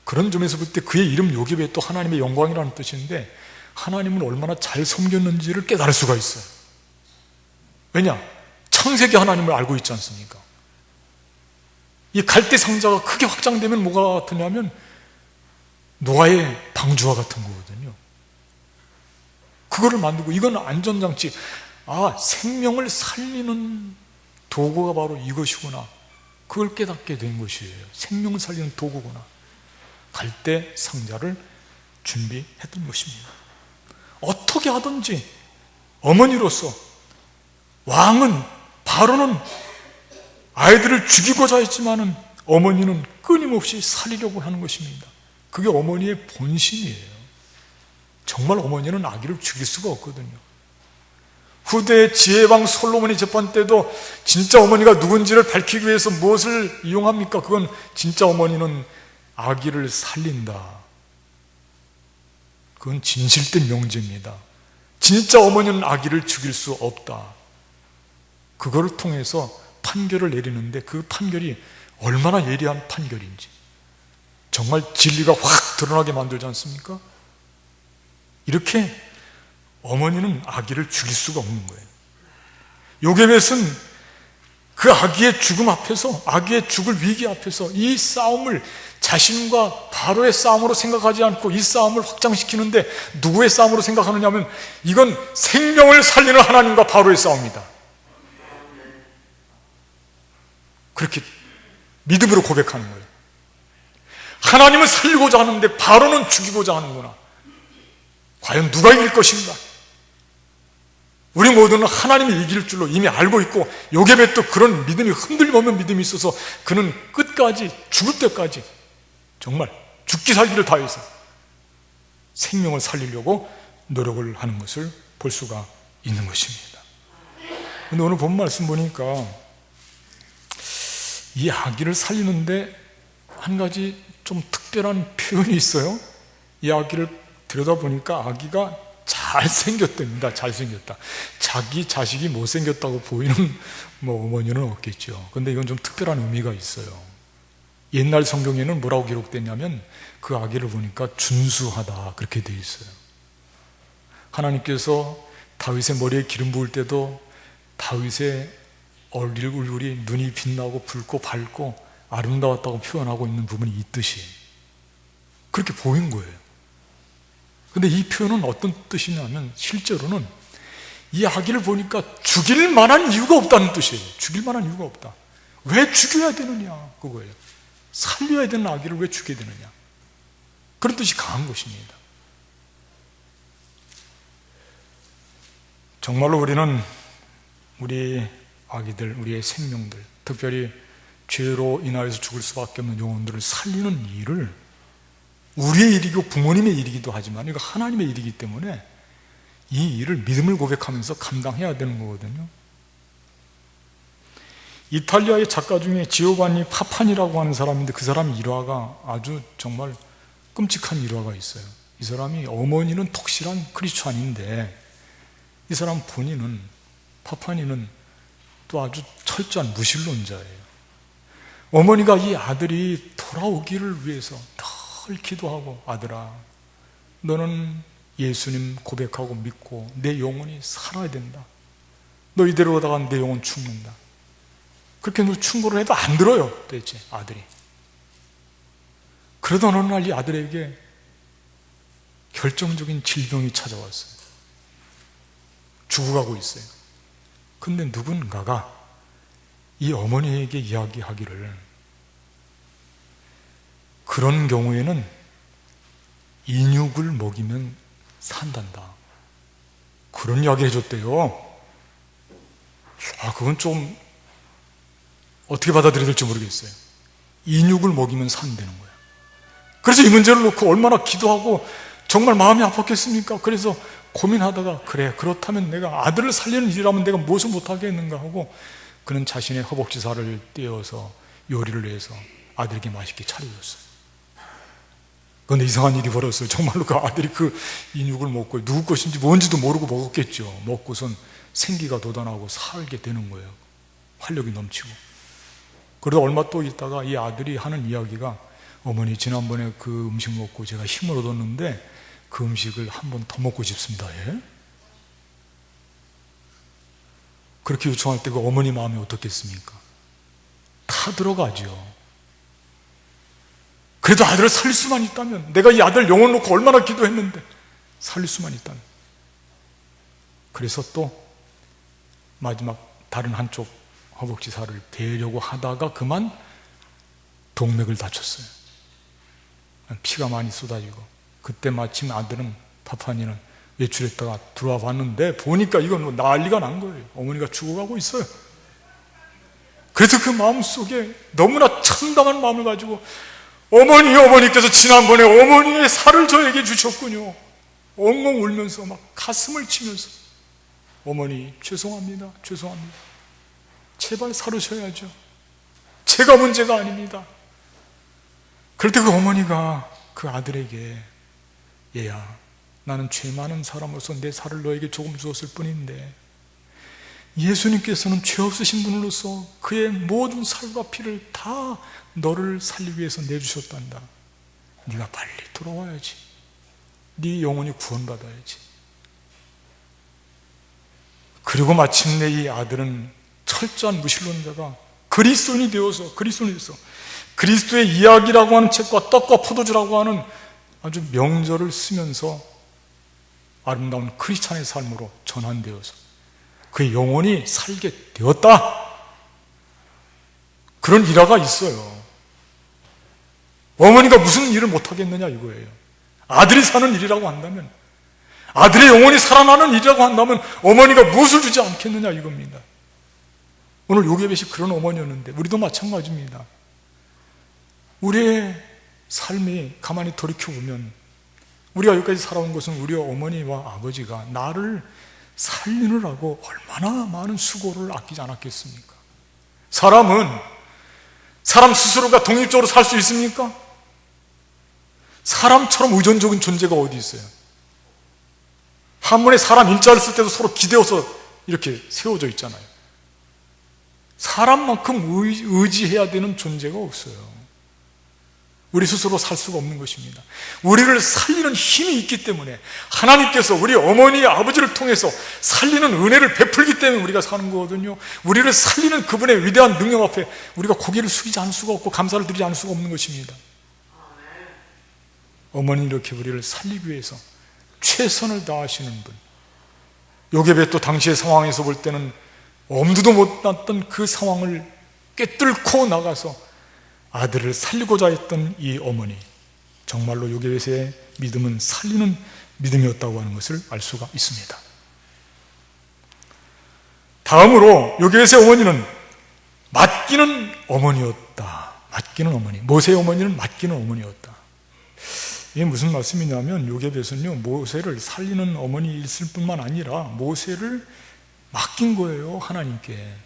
그런 점에서 볼 때 그의 이름 요게벳도 하나님의 영광이라는 뜻인데 하나님을 얼마나 잘 섬겼는지를 깨달을 수가 있어요. 왜냐? 창세기 하나님을 알고 있지 않습니까? 이 갈대 상자가 크게 확장되면 뭐가 같으냐면 노아의 방주와 같은 거거든요. 그거를 만들고 이건 안전장치, 생명을 살리는 도구가 바로 이것이구나, 그걸 깨닫게 된 것이에요. 생명을 살리는 도구구나. 갈대 상자를 준비했던 것입니다. 어떻게 하든지 어머니로서 왕은, 바로는 아이들을 죽이고자 했지만은 어머니는 끊임없이 살리려고 하는 것입니다. 그게 어머니의 본심이에요. 정말 어머니는 아기를 죽일 수가 없거든요. 후대의 지혜왕 솔로몬이 재판 때도 진짜 어머니가 누군지를 밝히기 위해서 무엇을 이용합니까? 그건 진짜 어머니는 아기를 살린다. 그건 진실된 명제입니다. 진짜 어머니는 아기를 죽일 수 없다. 그거를 통해서 판결을 내리는데 그 판결이 얼마나 예리한 판결인지, 정말 진리가 확 드러나게 만들지 않습니까? 이렇게 어머니는 아기를 죽일 수가 없는 거예요. 요게벳은 그 아기의 죽음 앞에서, 아기의 죽을 위기 앞에서 이 싸움을 자신과 바로의 싸움으로 생각하지 않고 이 싸움을 확장시키는데 누구의 싸움으로 생각하느냐 하면 이건 생명을 살리는 하나님과 바로의 싸움이다. 그렇게 믿음으로 고백하는 거예요. 하나님은 살리고자 하는데 바로는 죽이고자 하는구나. 과연 누가 이길 것인가? 우리 모두는 하나님이 이길 줄로 이미 알고 있고, 요게벳도 그런 믿음이, 흔들림없는 믿음이 있어서 그는 끝까지, 죽을 때까지 정말 죽기 살기를 다해서 생명을 살리려고 노력을 하는 것을 볼 수가 있는 것입니다. 그런데 오늘 본 말씀 보니까 이 아기를 살리는데 한 가지 좀 특별한 표현이 있어요. 이 아기를 들여다보니까 아기가 잘생겼답니다. 잘생겼다. 자기 자식이 못생겼다고 보이는 어머니는 없겠죠. 근데 이건 좀 특별한 의미가 있어요. 옛날 성경에는 뭐라고 기록됐냐면 그 아기를 보니까 준수하다, 그렇게 되어 있어요. 하나님께서 다윗의 머리에 기름 부을 때도 다윗의 얼굴이 눈이 빛나고 붉고 밝고 아름다웠다고 표현하고 있는 부분이 있듯이 그렇게 보인 거예요. 근데 이 표현은 어떤 뜻이냐면 실제로는 이 아기를 보니까 죽일 만한 이유가 없다는 뜻이에요. 죽일 만한 이유가 없다. 왜 죽여야 되느냐, 그거예요. 살려야 되는 아기를 왜 죽여야 되느냐, 그런 뜻이 강한 것입니다. 정말로 우리는 우리 아기들, 우리의 생명들, 특별히 죄로 인하여서 죽을 수밖에 없는 영혼들을 살리는 일을, 우리의 일이고 부모님의 일이기도 하지만 이거 하나님의 일이기 때문에 이 일을 믿음을 고백하면서 감당해야 되는 거거든요. 이탈리아의 작가 중에 지오반니 파파니라고 하는 사람인데 그 사람 일화가 아주 정말 끔찍한 일화가 있어요. 이 사람이, 어머니는 톡실한 크리스찬인데 이 사람 본인은, 파파니는 또 아주 철저한 무신론자예요. 어머니가 이 아들이 돌아오기를 위해서 늘 기도하고, 아들아, 너는 예수님 고백하고 믿고 내 영혼이 살아야 된다. 너 이대로 오다가 내 영혼 죽는다. 그렇게 늘 충고를 해도 안 들어요, 대체 아들이. 그러던 어느 날 이 아들에게 결정적인 질병이 찾아왔어요. 죽어가고 있어요. 근데 누군가가 이 어머니에게 이야기하기를, 그런 경우에는 인육을 먹이면 산단다, 그런 이야기를 해줬대요. 그건 좀 어떻게 받아들여야 될지 모르겠어요. 인육을 먹이면 산다는 거예요. 그래서 이 문제를 놓고 얼마나 기도하고 정말 마음이 아팠겠습니까? 그래서 고민하다가, 그래, 그렇다면 내가 아들을 살리는 일이라면 내가 무엇을 못하겠는가 하고, 그는 자신의 허벅지 살을 떼어서 요리를 해서 아들에게 맛있게 차려줬어요. 그런데 이상한 일이 벌어졌어요. 정말로 그 아들이 그 인육을 먹고, 누구 것인지 뭔지도 모르고 먹었겠죠. 먹고선 생기가 돋아나고 살게 되는 거예요. 활력이 넘치고. 그러다 얼마 또 있다가 이 아들이 하는 이야기가, 어머니, 지난번에 그 음식 먹고 제가 힘을 얻었는데 그 음식을 한 번 더 먹고 싶습니다. 예? 그렇게 요청할 때 그 어머니 마음이 어떻겠습니까? 다 들어가죠. 그래도 아들을 살릴 수만 있다면, 내가 이 아들 영혼 놓고 얼마나 기도했는데 살릴 수만 있다면. 그래서 또 마지막 다른 한쪽 허벅지 살을 베려고 하다가 그만 동맥을 다쳤어요. 피가 많이 쏟아지고, 그때 마침 아들은, 파파니는 외출했다가 들어와 봤는데 보니까 이건 난리가 난 거예요. 어머니가 죽어가고 있어요. 그래서 그 마음속에 너무나 참담한 마음을 가지고, 어머니께서 지난번에 어머니의 살을 저에게 주셨군요. 엉엉 울면서 막 가슴을 치면서, 어머니 죄송합니다, 죄송합니다. 제발 살으셔야죠. 제가 문제가 아닙니다. 그럴 때 그 어머니가 그 아들에게, 얘야, 나는 죄 많은 사람으로서 내 살을 너에게 조금 주었을 뿐인데 예수님께서는 죄 없으신 분으로서 그의 모든 살과 피를 다 너를 살리기 위해서 내주셨단다. 네가 빨리 돌아와야지. 네 영혼이 구원받아야지. 그리고 마침내 이 아들은 철저한 무신론자가 그리스도인이 되어서 그리스도의 이야기라고 하는 책과 떡과 포도주라고 하는 아주 명절을 쓰면서 아름다운 크리스찬의 삶으로 전환되어서 그의 영혼이 살게 되었다. 그런 일화가 있어요. 어머니가 무슨 일을 못하겠느냐 이거예요. 아들이 사는 일이라고 한다면, 아들의 영혼이 살아나는 일이라고 한다면 어머니가 무엇을 주지 않겠느냐 이겁니다. 오늘 요게벳이 그런 어머니였는데 우리도 마찬가지입니다. 우리의 삶이 가만히 돌이켜보면, 우리가 여기까지 살아온 것은 우리 어머니와 아버지가 나를 살리느라고 얼마나 많은 수고를 아끼지 않았겠습니까? 사람 스스로가 독립적으로 살 수 있습니까? 사람처럼 의존적인 존재가 어디 있어요? 한문에 사람 인자를 쓸 때도 서로 기대어서 이렇게 세워져 있잖아요. 사람만큼 의지해야 되는 존재가 없어요. 우리 스스로 살 수가 없는 것입니다. 우리를 살리는 힘이 있기 때문에, 하나님께서 우리 어머니, 아버지를 통해서 살리는 은혜를 베풀기 때문에 우리가 사는 거거든요. 우리를 살리는 그분의 위대한 능력 앞에 우리가 고개를 숙이지 않을 수가 없고 감사를 드리지 않을 수가 없는 것입니다. 어머니 이렇게 우리를 살리기 위해서 최선을 다하시는 분. 요게벳도 당시의 상황에서 볼 때는 엄두도 못 났던 그 상황을 꿰뚫고 나가서 아들을 살리고자 했던 이 어머니, 정말로 요게벳의 믿음은 살리는 믿음이었다고 하는 것을 알 수가 있습니다. 다음으로 요게벳의 어머니는 맡기는 어머니였다. 맡기는 어머니. 모세의 어머니는 맡기는 어머니였다. 이게 무슨 말씀이냐면, 요게벳은요, 모세를 살리는 어머니 있을 뿐만 아니라 모세를 맡긴 거예요, 하나님께.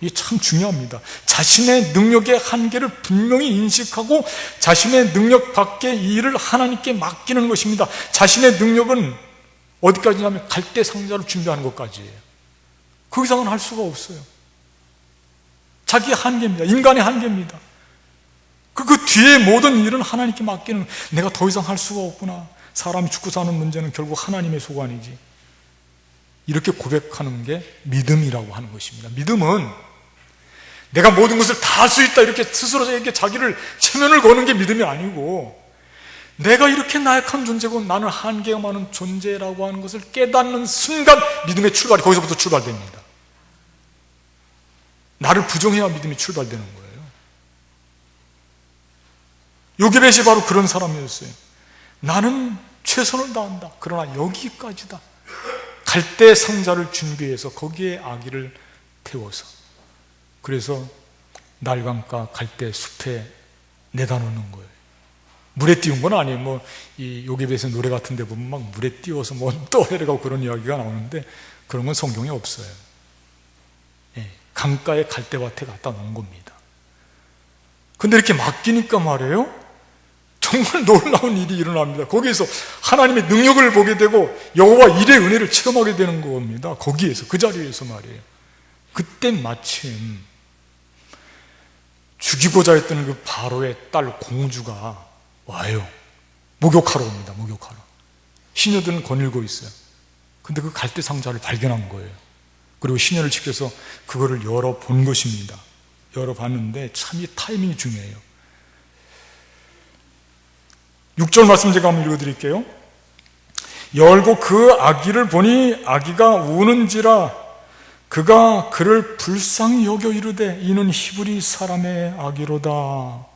이게 참 중요합니다. 자신의 능력의 한계를 분명히 인식하고 자신의 능력 밖의 일을 하나님께 맡기는 것입니다. 자신의 능력은 어디까지냐면 갈대 상자를 준비하는 것까지예요. 그 이상은 할 수가 없어요. 자기 한계입니다. 인간의 한계입니다. 그 뒤에 모든 일은 하나님께 맡기는, 내가 더 이상 할 수가 없구나. 사람이 죽고 사는 문제는 결국 하나님의 소관이지. 이렇게 고백하는 게 믿음이라고 하는 것입니다. 믿음은 내가 모든 것을 다 할 수 있다 이렇게 스스로에게 자기를 체면을 거는 게 믿음이 아니고, 내가 이렇게 나약한 존재고 나는 한계가 많은 존재라고 하는 것을 깨닫는 순간 믿음의 출발이 거기서부터 출발됩니다. 나를 부정해야 믿음이 출발되는 거예요. 요게벳이 바로 그런 사람이었어요. 나는 최선을 다한다. 그러나 여기까지다. 갈대 상자를 준비해서 거기에 아기를 태워서, 그래서 날강가 갈대 숲에 내다 놓는 거예요. 물에 띄운 건 아니에요. 이 요게벳의 노래 같은 데 보면 막 물에 띄워서 또 내려가고 그런 이야기가 나오는데, 그런 건 성경에 없어요. 예, 강가에 갈대밭에 갖다 놓은 겁니다. 근데 이렇게 맡기니까 말이에요, 정말 놀라운 일이 일어납니다. 거기에서 하나님의 능력을 보게 되고 여호와 일의 은혜를 체험하게 되는 겁니다. 거기에서, 그 자리에서 말이에요. 그때 마침 죽이고자 했던 그 바로의 딸 공주가 와요. 목욕하러 옵니다. 목욕하러. 시녀들은 거닐고 있어요. 근데 그 갈대 상자를 발견한 거예요. 그리고 시녀를 지켜서 그거를 열어본 것입니다. 열어봤는데 참 이 타이밍이 중요해요. 6절 말씀 제가 한번 읽어드릴게요. 열고 그 아기를 보니 아기가 우는지라 그가 그를 불쌍히 여겨 이르되 이는 히브리 사람의 아기로다.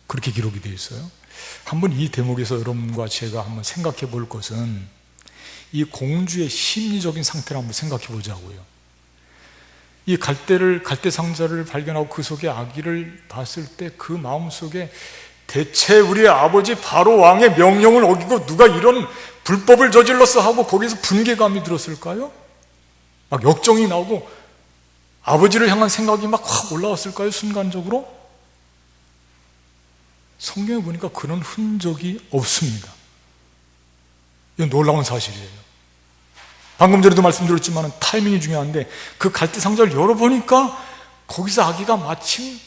그렇게 기록이 되어 있어요. 한번 이 대목에서 여러분과 제가 한번 생각해 볼 것은 이 공주의 심리적인 상태를 한번 생각해 보자고요. 이 갈대 상자를 발견하고 그 속에 아기를 봤을 때 그 마음속에 대체 우리 아버지 바로 왕의 명령을 어기고 누가 이런 불법을 저질렀어 하고 거기서 분개감이 들었을까요? 막 역정이 나오고 아버지를 향한 생각이 막 확 올라왔을까요? 순간적으로? 성경에 보니까 그런 흔적이 없습니다. 이건 놀라운 사실이에요. 방금 전에도 말씀드렸지만 타이밍이 중요한데, 그 갈대 상자를 열어보니까 거기서 아기가 마침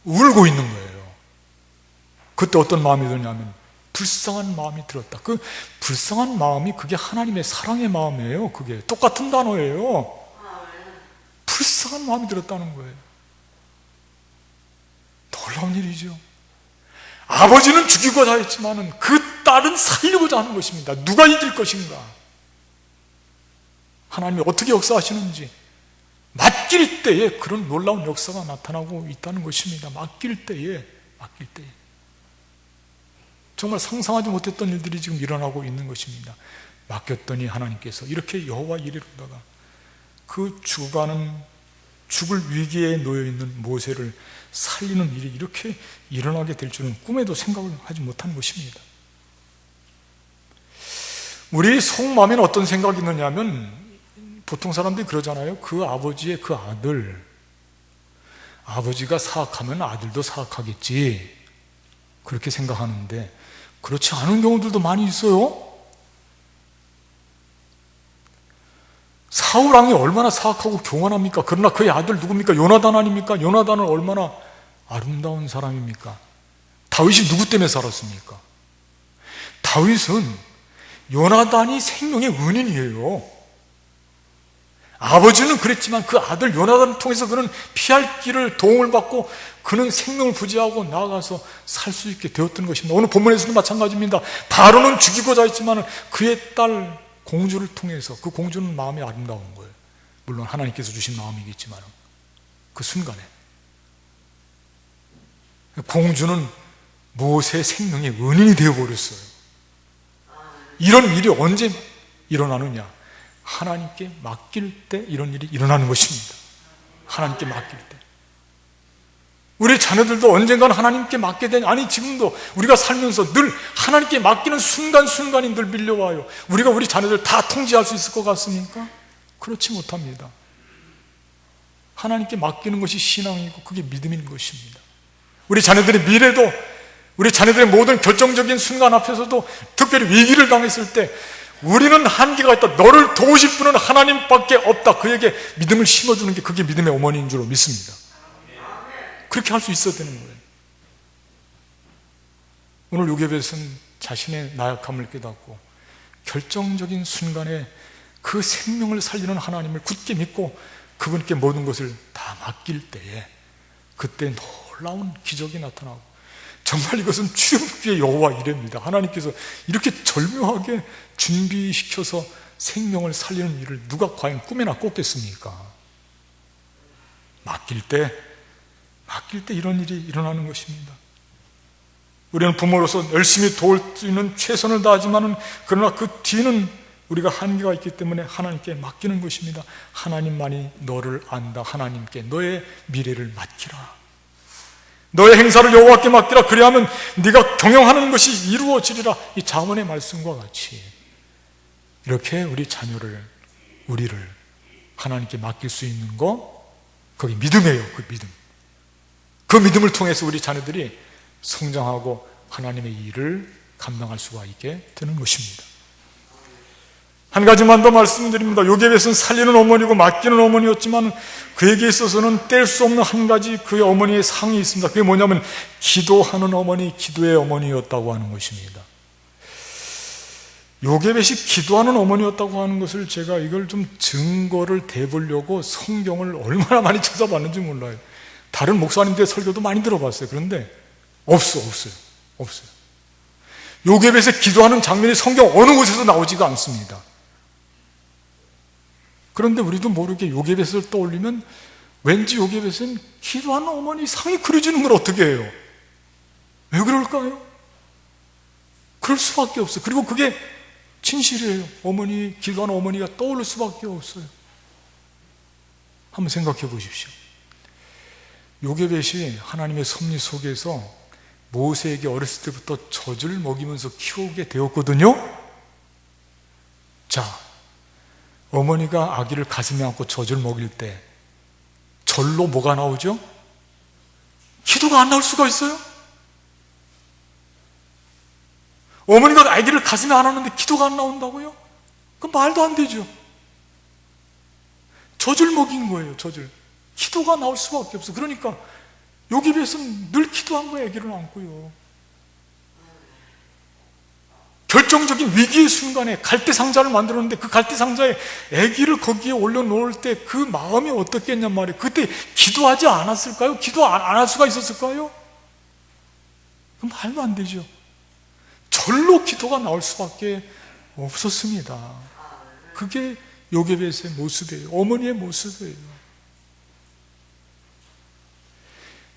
울고 있는 거예요. 그때 어떤 마음이 드냐면 불쌍한 마음이 들었다. 그 불쌍한 마음이 그게 하나님의 사랑의 마음이에요. 그게 똑같은 단어예요. 불쌍한 마음이 들었다는 거예요. 놀라운 일이죠. 아버지는 죽이고자 했지만 그 딸은 살리고자 하는 것입니다. 누가 이길 것인가? 하나님이 어떻게 역사하시는지 맡길 때에 그런 놀라운 역사가 나타나고 있다는 것입니다. 맡길 때에 정말 상상하지 못했던 일들이 지금 일어나고 있는 것입니다. 맡겼더니 하나님께서 이렇게 여호와 이르다가 그 죽을 위기에 놓여있는 모세를 살리는 일이 이렇게 일어나게 될 줄은 꿈에도 생각을 하지 못한 것입니다. 우리 속마음에는 어떤 생각이 있느냐 하면, 보통 사람들이 그러잖아요. 그 아버지의 그 아들, 아버지가 사악하면 아들도 사악하겠지, 그렇게 생각하는데 그렇지 않은 경우들도 많이 있어요. 사울 왕이 얼마나 사악하고 교만합니까? 그러나 그의 아들 누굽니까? 요나단 아닙니까? 요나단은 얼마나 아름다운 사람입니까? 다윗이 누구 때문에 살았습니까? 다윗은 요나단이 생명의 은인이에요. 아버지는 그랬지만 그 아들 요나단을 통해서 그는 피할 길을 도움을 받고 그는 생명을 부지하고 나아가서 살 수 있게 되었던 것입니다. 오늘 본문에서도 마찬가지입니다. 바로는 죽이고자 했지만 그의 딸 공주를 통해서, 그 공주는 마음이 아름다운 거예요. 물론 하나님께서 주신 마음이겠지만 그 순간에 공주는 모세의 생명의 은인이 되어버렸어요. 이런 일이 언제 일어나느냐? 하나님께 맡길 때 이런 일이 일어나는 것입니다. 하나님께 맡길 때. 우리 자녀들도 언젠가는 하나님께 맡게 되냐? 아니, 지금도 우리가 살면서 늘 하나님께 맡기는 순간순간이 늘 밀려와요. 우리가 우리 자녀들 다 통제할 수 있을 것 같습니까? 그렇지 못합니다. 하나님께 맡기는 것이 신앙이고 그게 믿음인 것입니다. 우리 자녀들의 미래도, 우리 자녀들의 모든 결정적인 순간 앞에서도, 특별히 위기를 당했을 때 우리는 한계가 있다, 너를 도우실 분은 하나님밖에 없다, 그에게 믿음을 심어주는 게 그게 믿음의 어머니인 줄 믿습니다. 그렇게 할 수 있어야 되는 거예요. 오늘 요게벳은 자신의 나약함을 깨닫고 결정적인 순간에 그 생명을 살리는 하나님을 굳게 믿고 그분께 모든 것을 다 맡길 때에 그때 놀라운 기적이 나타나고, 정말 이것은 출애굽기의 여호와 이레입니다. 하나님께서 이렇게 절묘하게 준비시켜서 생명을 살리는 일을 누가 과연 꿈에나 꿨겠습니까? 맡길 때 이런 일이 일어나는 것입니다. 우리는 부모로서 열심히 도울 수 있는 최선을 다하지만은, 그러나 그 뒤는 우리가 한계가 있기 때문에 하나님께 맡기는 것입니다. 하나님만이 너를 안다. 하나님께 너의 미래를 맡기라. 너의 행사를 여호와께 맡기라. 그리하면 네가 경영하는 것이 이루어지리라. 이 잠언의 말씀과 같이 이렇게 우리 자녀를, 우리를 하나님께 맡길 수 있는 거, 그게 믿음이에요. 그 믿음을 통해서 우리 자녀들이 성장하고 하나님의 일을 감당할 수가 있게 되는 것입니다. 한 가지만 더 말씀드립니다. 요게벳은 살리는 어머니고 맡기는 어머니였지만 그에게 있어서는 뗄 수 없는 한 가지 그의 어머니의 상이 있습니다. 그게 뭐냐면 기도하는 어머니, 기도의 어머니였다고 하는 것입니다. 요게벳이 기도하는 어머니였다고 하는 것을 제가 이걸 좀 증거를 대보려고 성경을 얼마나 많이 찾아봤는지 몰라요. 다른 목사님들의 설교도 많이 들어봤어요. 그런데 없어요. 요게벳의 기도하는 장면이 성경 어느 곳에서 나오지가 않습니다. 그런데 우리도 모르게 요게벳을 떠올리면 왠지 요게벳은 기도하는 어머니 상이 그려지는 걸 어떻게 해요? 왜 그럴까요? 그럴 수밖에 없어요. 그리고 그게 진실이에요. 어머니, 기도하는 어머니가 떠오를 수밖에 없어요. 한번 생각해 보십시오. 요게벳이 하나님의 섭리 속에서 모세에게 어렸을 때부터 젖을 먹이면서 키우게 되었거든요. 자, 어머니가 아기를 가슴에 안고 젖을 먹일 때 절로 뭐가 나오죠? 기도가 안 나올 수가 있어요? 어머니가 아기를 가슴에 안았는데 기도가 안 나온다고요? 그건 말도 안 되죠. 젖을 먹인 거예요. 기도가 나올 수밖에 없어. 그러니까 요게벳은 늘 기도한 거예요. 아기를 안고요. 결정적인 위기의 순간에 갈대상자를 만들었는데 그 갈대상자에 아기를 거기에 올려놓을 때 그 마음이 어떻겠냔 말이에요. 그때 기도하지 않았을까요? 기도 안 할 수가 있었을까요? 그럼 말도 안 되죠. 절로 기도가 나올 수밖에 없었습니다. 그게 요게벳의 모습이에요. 어머니의 모습이에요.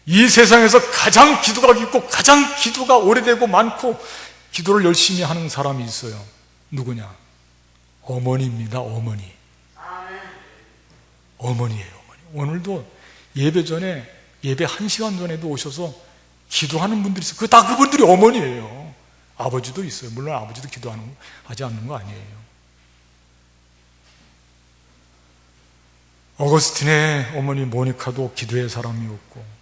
이 세상에서 가장 기도가 깊고 가장 기도가 오래되고 많고 기도를 열심히 하는 사람이 있어요. 누구냐? 어머니입니다. 어머니예요. 어머니. 오늘도 예배 전에, 예배 1시간 전에도 오셔서 기도하는 분들이 있어요. 다 그분들이 어머니예요. 아버지도 있어요. 물론 아버지도 하지 않는 거 아니에요. 어거스틴의 어머니 모니카도 기도의 사람이었고,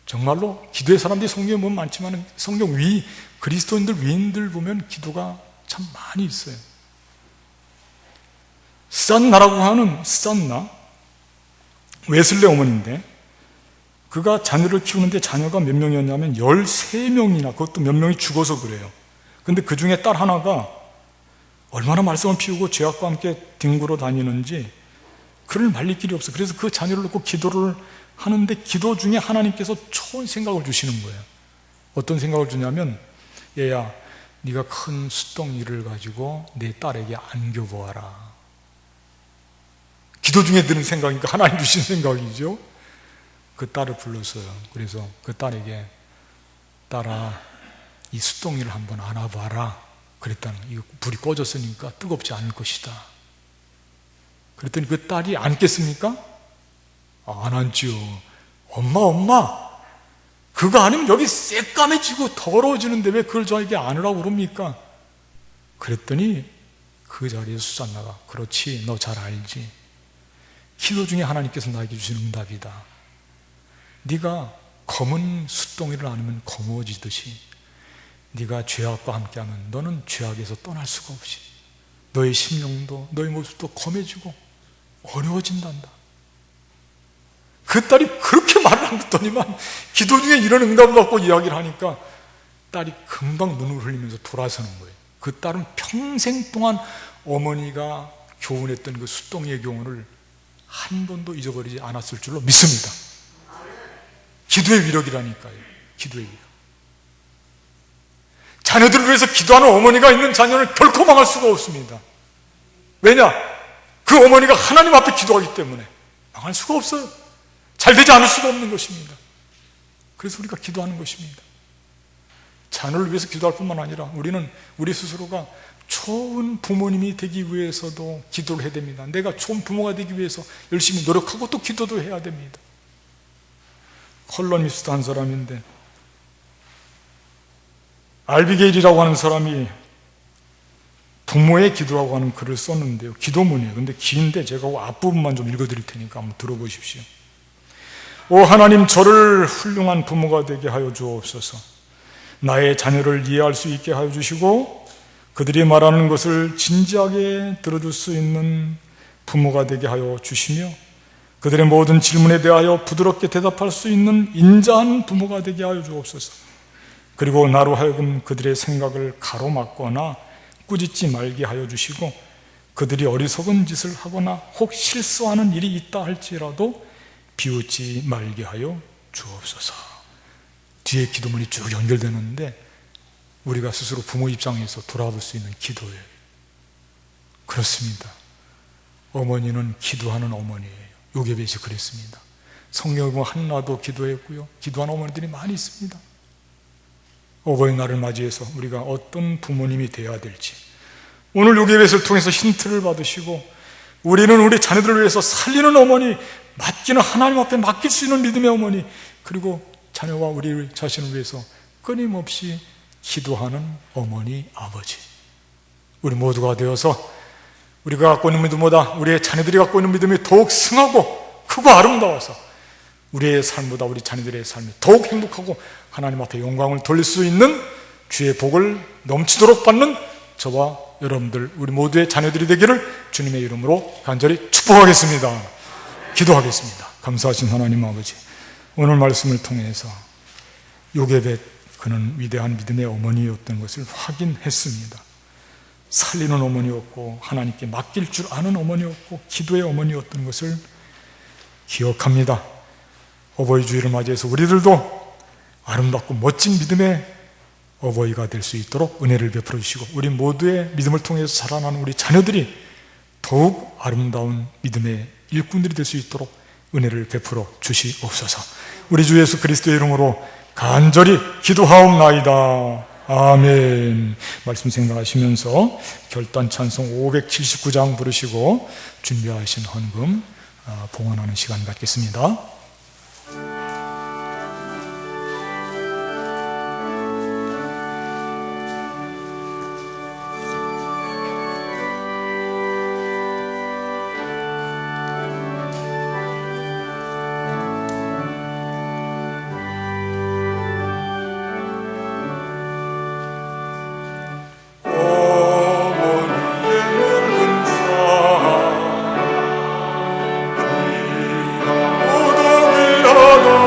정말로 기도의 사람들이 성경에 보면 많지만 성경 그리스도인들 위인들 보면 기도가 참 많이 있어요. 스잔나라고 하는 스잔나, 웨슬레 어머니인데 그가 자녀를 키우는데 자녀가 몇 명이었냐면 13명이나, 그것도 몇 명이 죽어서 그래요. 근데 그 중에 딸 하나가 얼마나 말썽을 피우고 죄악과 함께 뒹굴어 다니는지 그를 말릴 길이 없어. 그래서 그 자녀를 놓고 기도를 하는데 기도 중에 하나님께서 좋은 생각을 주시는 거예요. 어떤 생각을 주냐면, 얘야, 네가 큰 숫덩이를 가지고 내 딸에게 안겨보아라. 기도 중에 드는 생각이니까 하나님 주신 생각이죠. 그 딸을 불렀어요. 그래서 그 딸에게, 딸아, 이 숫덩이를 한번 안아봐라. 그랬더니 이거 불이 꺼졌으니까 뜨겁지 않을 것이다. 그랬더니 그 딸이 안겠습니까? 안 앉지요. 엄마, 그거 아니면 여기 새까매지고 더러워지는데 왜 그걸 저에게 안으라고 그럽니까? 그랬더니 그 자리에서 수잔나가, 그렇지, 너 잘 알지. 기도 중에 하나님께서 나에게 주시는 응답이다. 네가 검은 숫덩이를 안으면 검어지듯이 네가 죄악과 함께하면 너는 죄악에서 떠날 수가 없이 너의 심령도 너의 모습도 검해지고 어려워진단다. 그 딸이 그렇게 말을 안 듣더니만 기도 중에 이런 응답을 받고 이야기를 하니까 딸이 금방 눈을 흘리면서 돌아서는 거예요. 그 딸은 평생 동안 어머니가 교훈했던 그 숫동이의 교훈을 한 번도 잊어버리지 않았을 줄로 믿습니다. 기도의 위력이라니까요. 기도의 위력. 자녀들을 위해서 기도하는 어머니가 있는 자녀는 결코 망할 수가 없습니다. 왜냐? 그 어머니가 하나님 앞에 기도하기 때문에 망할 수가 없어요. 잘 되지 않을 수가 없는 것입니다. 그래서 우리가 기도하는 것입니다. 자녀를 위해서 기도할 뿐만 아니라 우리는 우리 스스로가 좋은 부모님이 되기 위해서도 기도를 해야 됩니다. 내가 좋은 부모가 되기 위해서 열심히 노력하고 또 기도도 해야 됩니다. 컬럼니스트 한 사람인데 알비게일이라고 하는 사람이 부모의 기도라고 하는 글을 썼는데요. 기도문이에요. 근데 긴데 제가 앞부분만 좀 읽어드릴 테니까 한번 들어보십시오. 오 하나님, 저를 훌륭한 부모가 되게 하여 주옵소서. 나의 자녀를 이해할 수 있게 하여 주시고 그들이 말하는 것을 진지하게 들어줄 수 있는 부모가 되게 하여 주시며 그들의 모든 질문에 대하여 부드럽게 대답할 수 있는 인자한 부모가 되게 하여 주옵소서. 그리고 나로 하여금 그들의 생각을 가로막거나 꾸짖지 말게 하여 주시고 그들이 어리석은 짓을 하거나 혹 실수하는 일이 있다 할지라도 비웃지 말게 하여 주옵소서. 뒤에 기도문이 쭉 연결되는데 우리가 스스로 부모 입장에서 돌아볼 수 있는 기도예요. 그렇습니다. 어머니는 기도하는 어머니예요. 요게벳이 그랬습니다. 성경에 보면 한나도 기도했고요. 기도하는 어머니들이 많이 있습니다. 어버이날을 맞이해서 우리가 어떤 부모님이 되어야 될지 오늘 요게벳을 통해서 힌트를 받으시고 우리는 우리 자녀들을 위해서 살리는 어머니, 맡기는 하나님 앞에 맡길 수 있는 믿음의 어머니, 그리고 자녀와 우리 자신을 위해서 끊임없이 기도하는 어머니, 아버지, 우리 모두가 되어서 우리가 갖고 있는 믿음보다 우리의 자녀들이 갖고 있는 믿음이 더욱 승하고 크고 아름다워서 우리의 삶보다 우리 자녀들의 삶이 더욱 행복하고 하나님 앞에 영광을 돌릴 수 있는 주의 복을 넘치도록 받는 저와 여러분들, 우리 모두의 자녀들이 되기를 주님의 이름으로 간절히 축복하겠습니다. 기도하겠습니다. 감사하신 하나님 아버지, 오늘 말씀을 통해서 요게벳, 그는 위대한 믿음의 어머니였던 것을 확인했습니다. 살리는 어머니였고 하나님께 맡길 줄 아는 어머니였고 기도의 어머니였던 것을 기억합니다. 어버이 주일을 맞이해서 우리들도 아름답고 멋진 믿음의 어버이가 될 수 있도록 은혜를 베풀어 주시고 우리 모두의 믿음을 통해서 자라나는 우리 자녀들이 더욱 아름다운 믿음의 일꾼들이 될 수 있도록 은혜를 베풀어 주시옵소서. 우리 주 예수 그리스도의 이름으로 간절히 기도하옵나이다. 아멘. 말씀 생각하시면서 결단 찬송 579장 부르시고 준비하신 헌금 봉헌하는 시간 갖겠습니다. 모두 위하여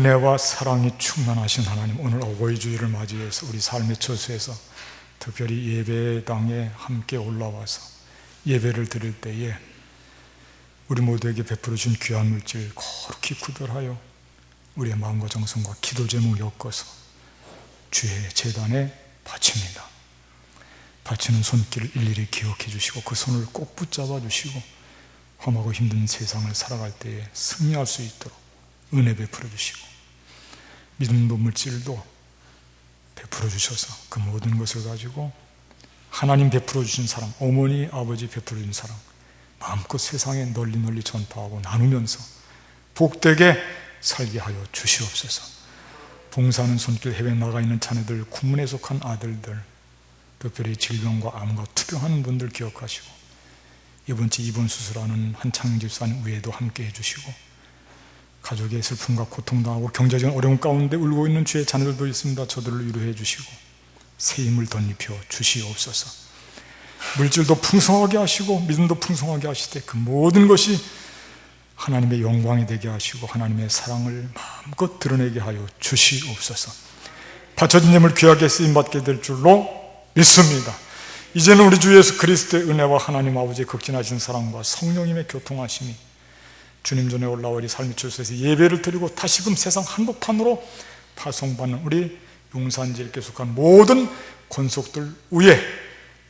은혜와 사랑이 충만하신 하나님, 오늘 어버이 주일을 맞이해서 우리 삶의 처소에서 특별히 예배당에 함께 올라와서 예배를 드릴 때에 우리 모두에게 베풀어 준 귀한 물질 거룩히 구별하여 우리의 마음과 정성과 기도 제목 엮어서 주의 제단에 바칩니다. 바치는 손길을 일일이 기억해 주시고 그 손을 꼭 붙잡아 주시고 험하고 힘든 세상을 살아갈 때에 승리할 수 있도록 은혜 베풀어 주시고 믿음도 물질도 베풀어 주셔서 그 모든 것을 가지고 하나님 베풀어 주신 사랑, 어머니 아버지 베풀어 주신 사랑 마음껏 세상에 널리 전파하고 나누면서 복되게 살게 하여 주시옵소서. 봉사하는 손길 해외 나가 있는 자녀들, 군문에 속한 아들들, 특별히 질병과 암과 투병하는 분들 기억하시고 이번 주 입원 수술하는 한창 집사님 외에도 함께 해주시고 가족의 슬픔과 고통 당하고 경제적인 어려움 가운데 울고 있는 주의 자녀들도 있습니다. 저들을 위로해 주시고 새 힘을 덧입혀 주시옵소서. 물질도 풍성하게 하시고 믿음도 풍성하게 하실 때 그 모든 것이 하나님의 영광이 되게 하시고 하나님의 사랑을 마음껏 드러내게 하여 주시옵소서. 바쳐진 예물 귀하게 쓰임받게 될 줄로 믿습니다. 이제는 우리 주 예수 그리스도의 은혜와 하나님 아버지의 극진하신 사랑과 성령님의 교통하심이 주님 전에 올라오리 삶의 처소에서 예배를 드리고 다시금 세상 한복판으로 파송받는 우리 용산지역에 속한 모든 권속들 위에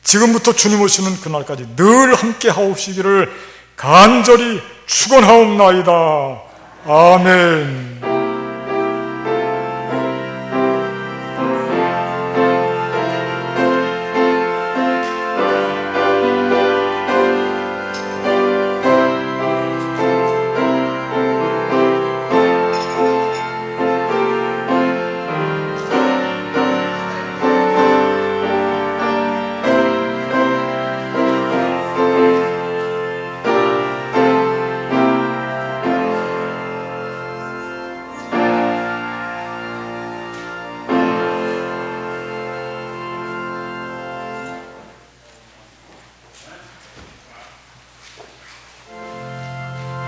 지금부터 주님 오시는 그날까지 늘 함께 하옵시기를 간절히 축원하옵나이다. 아멘.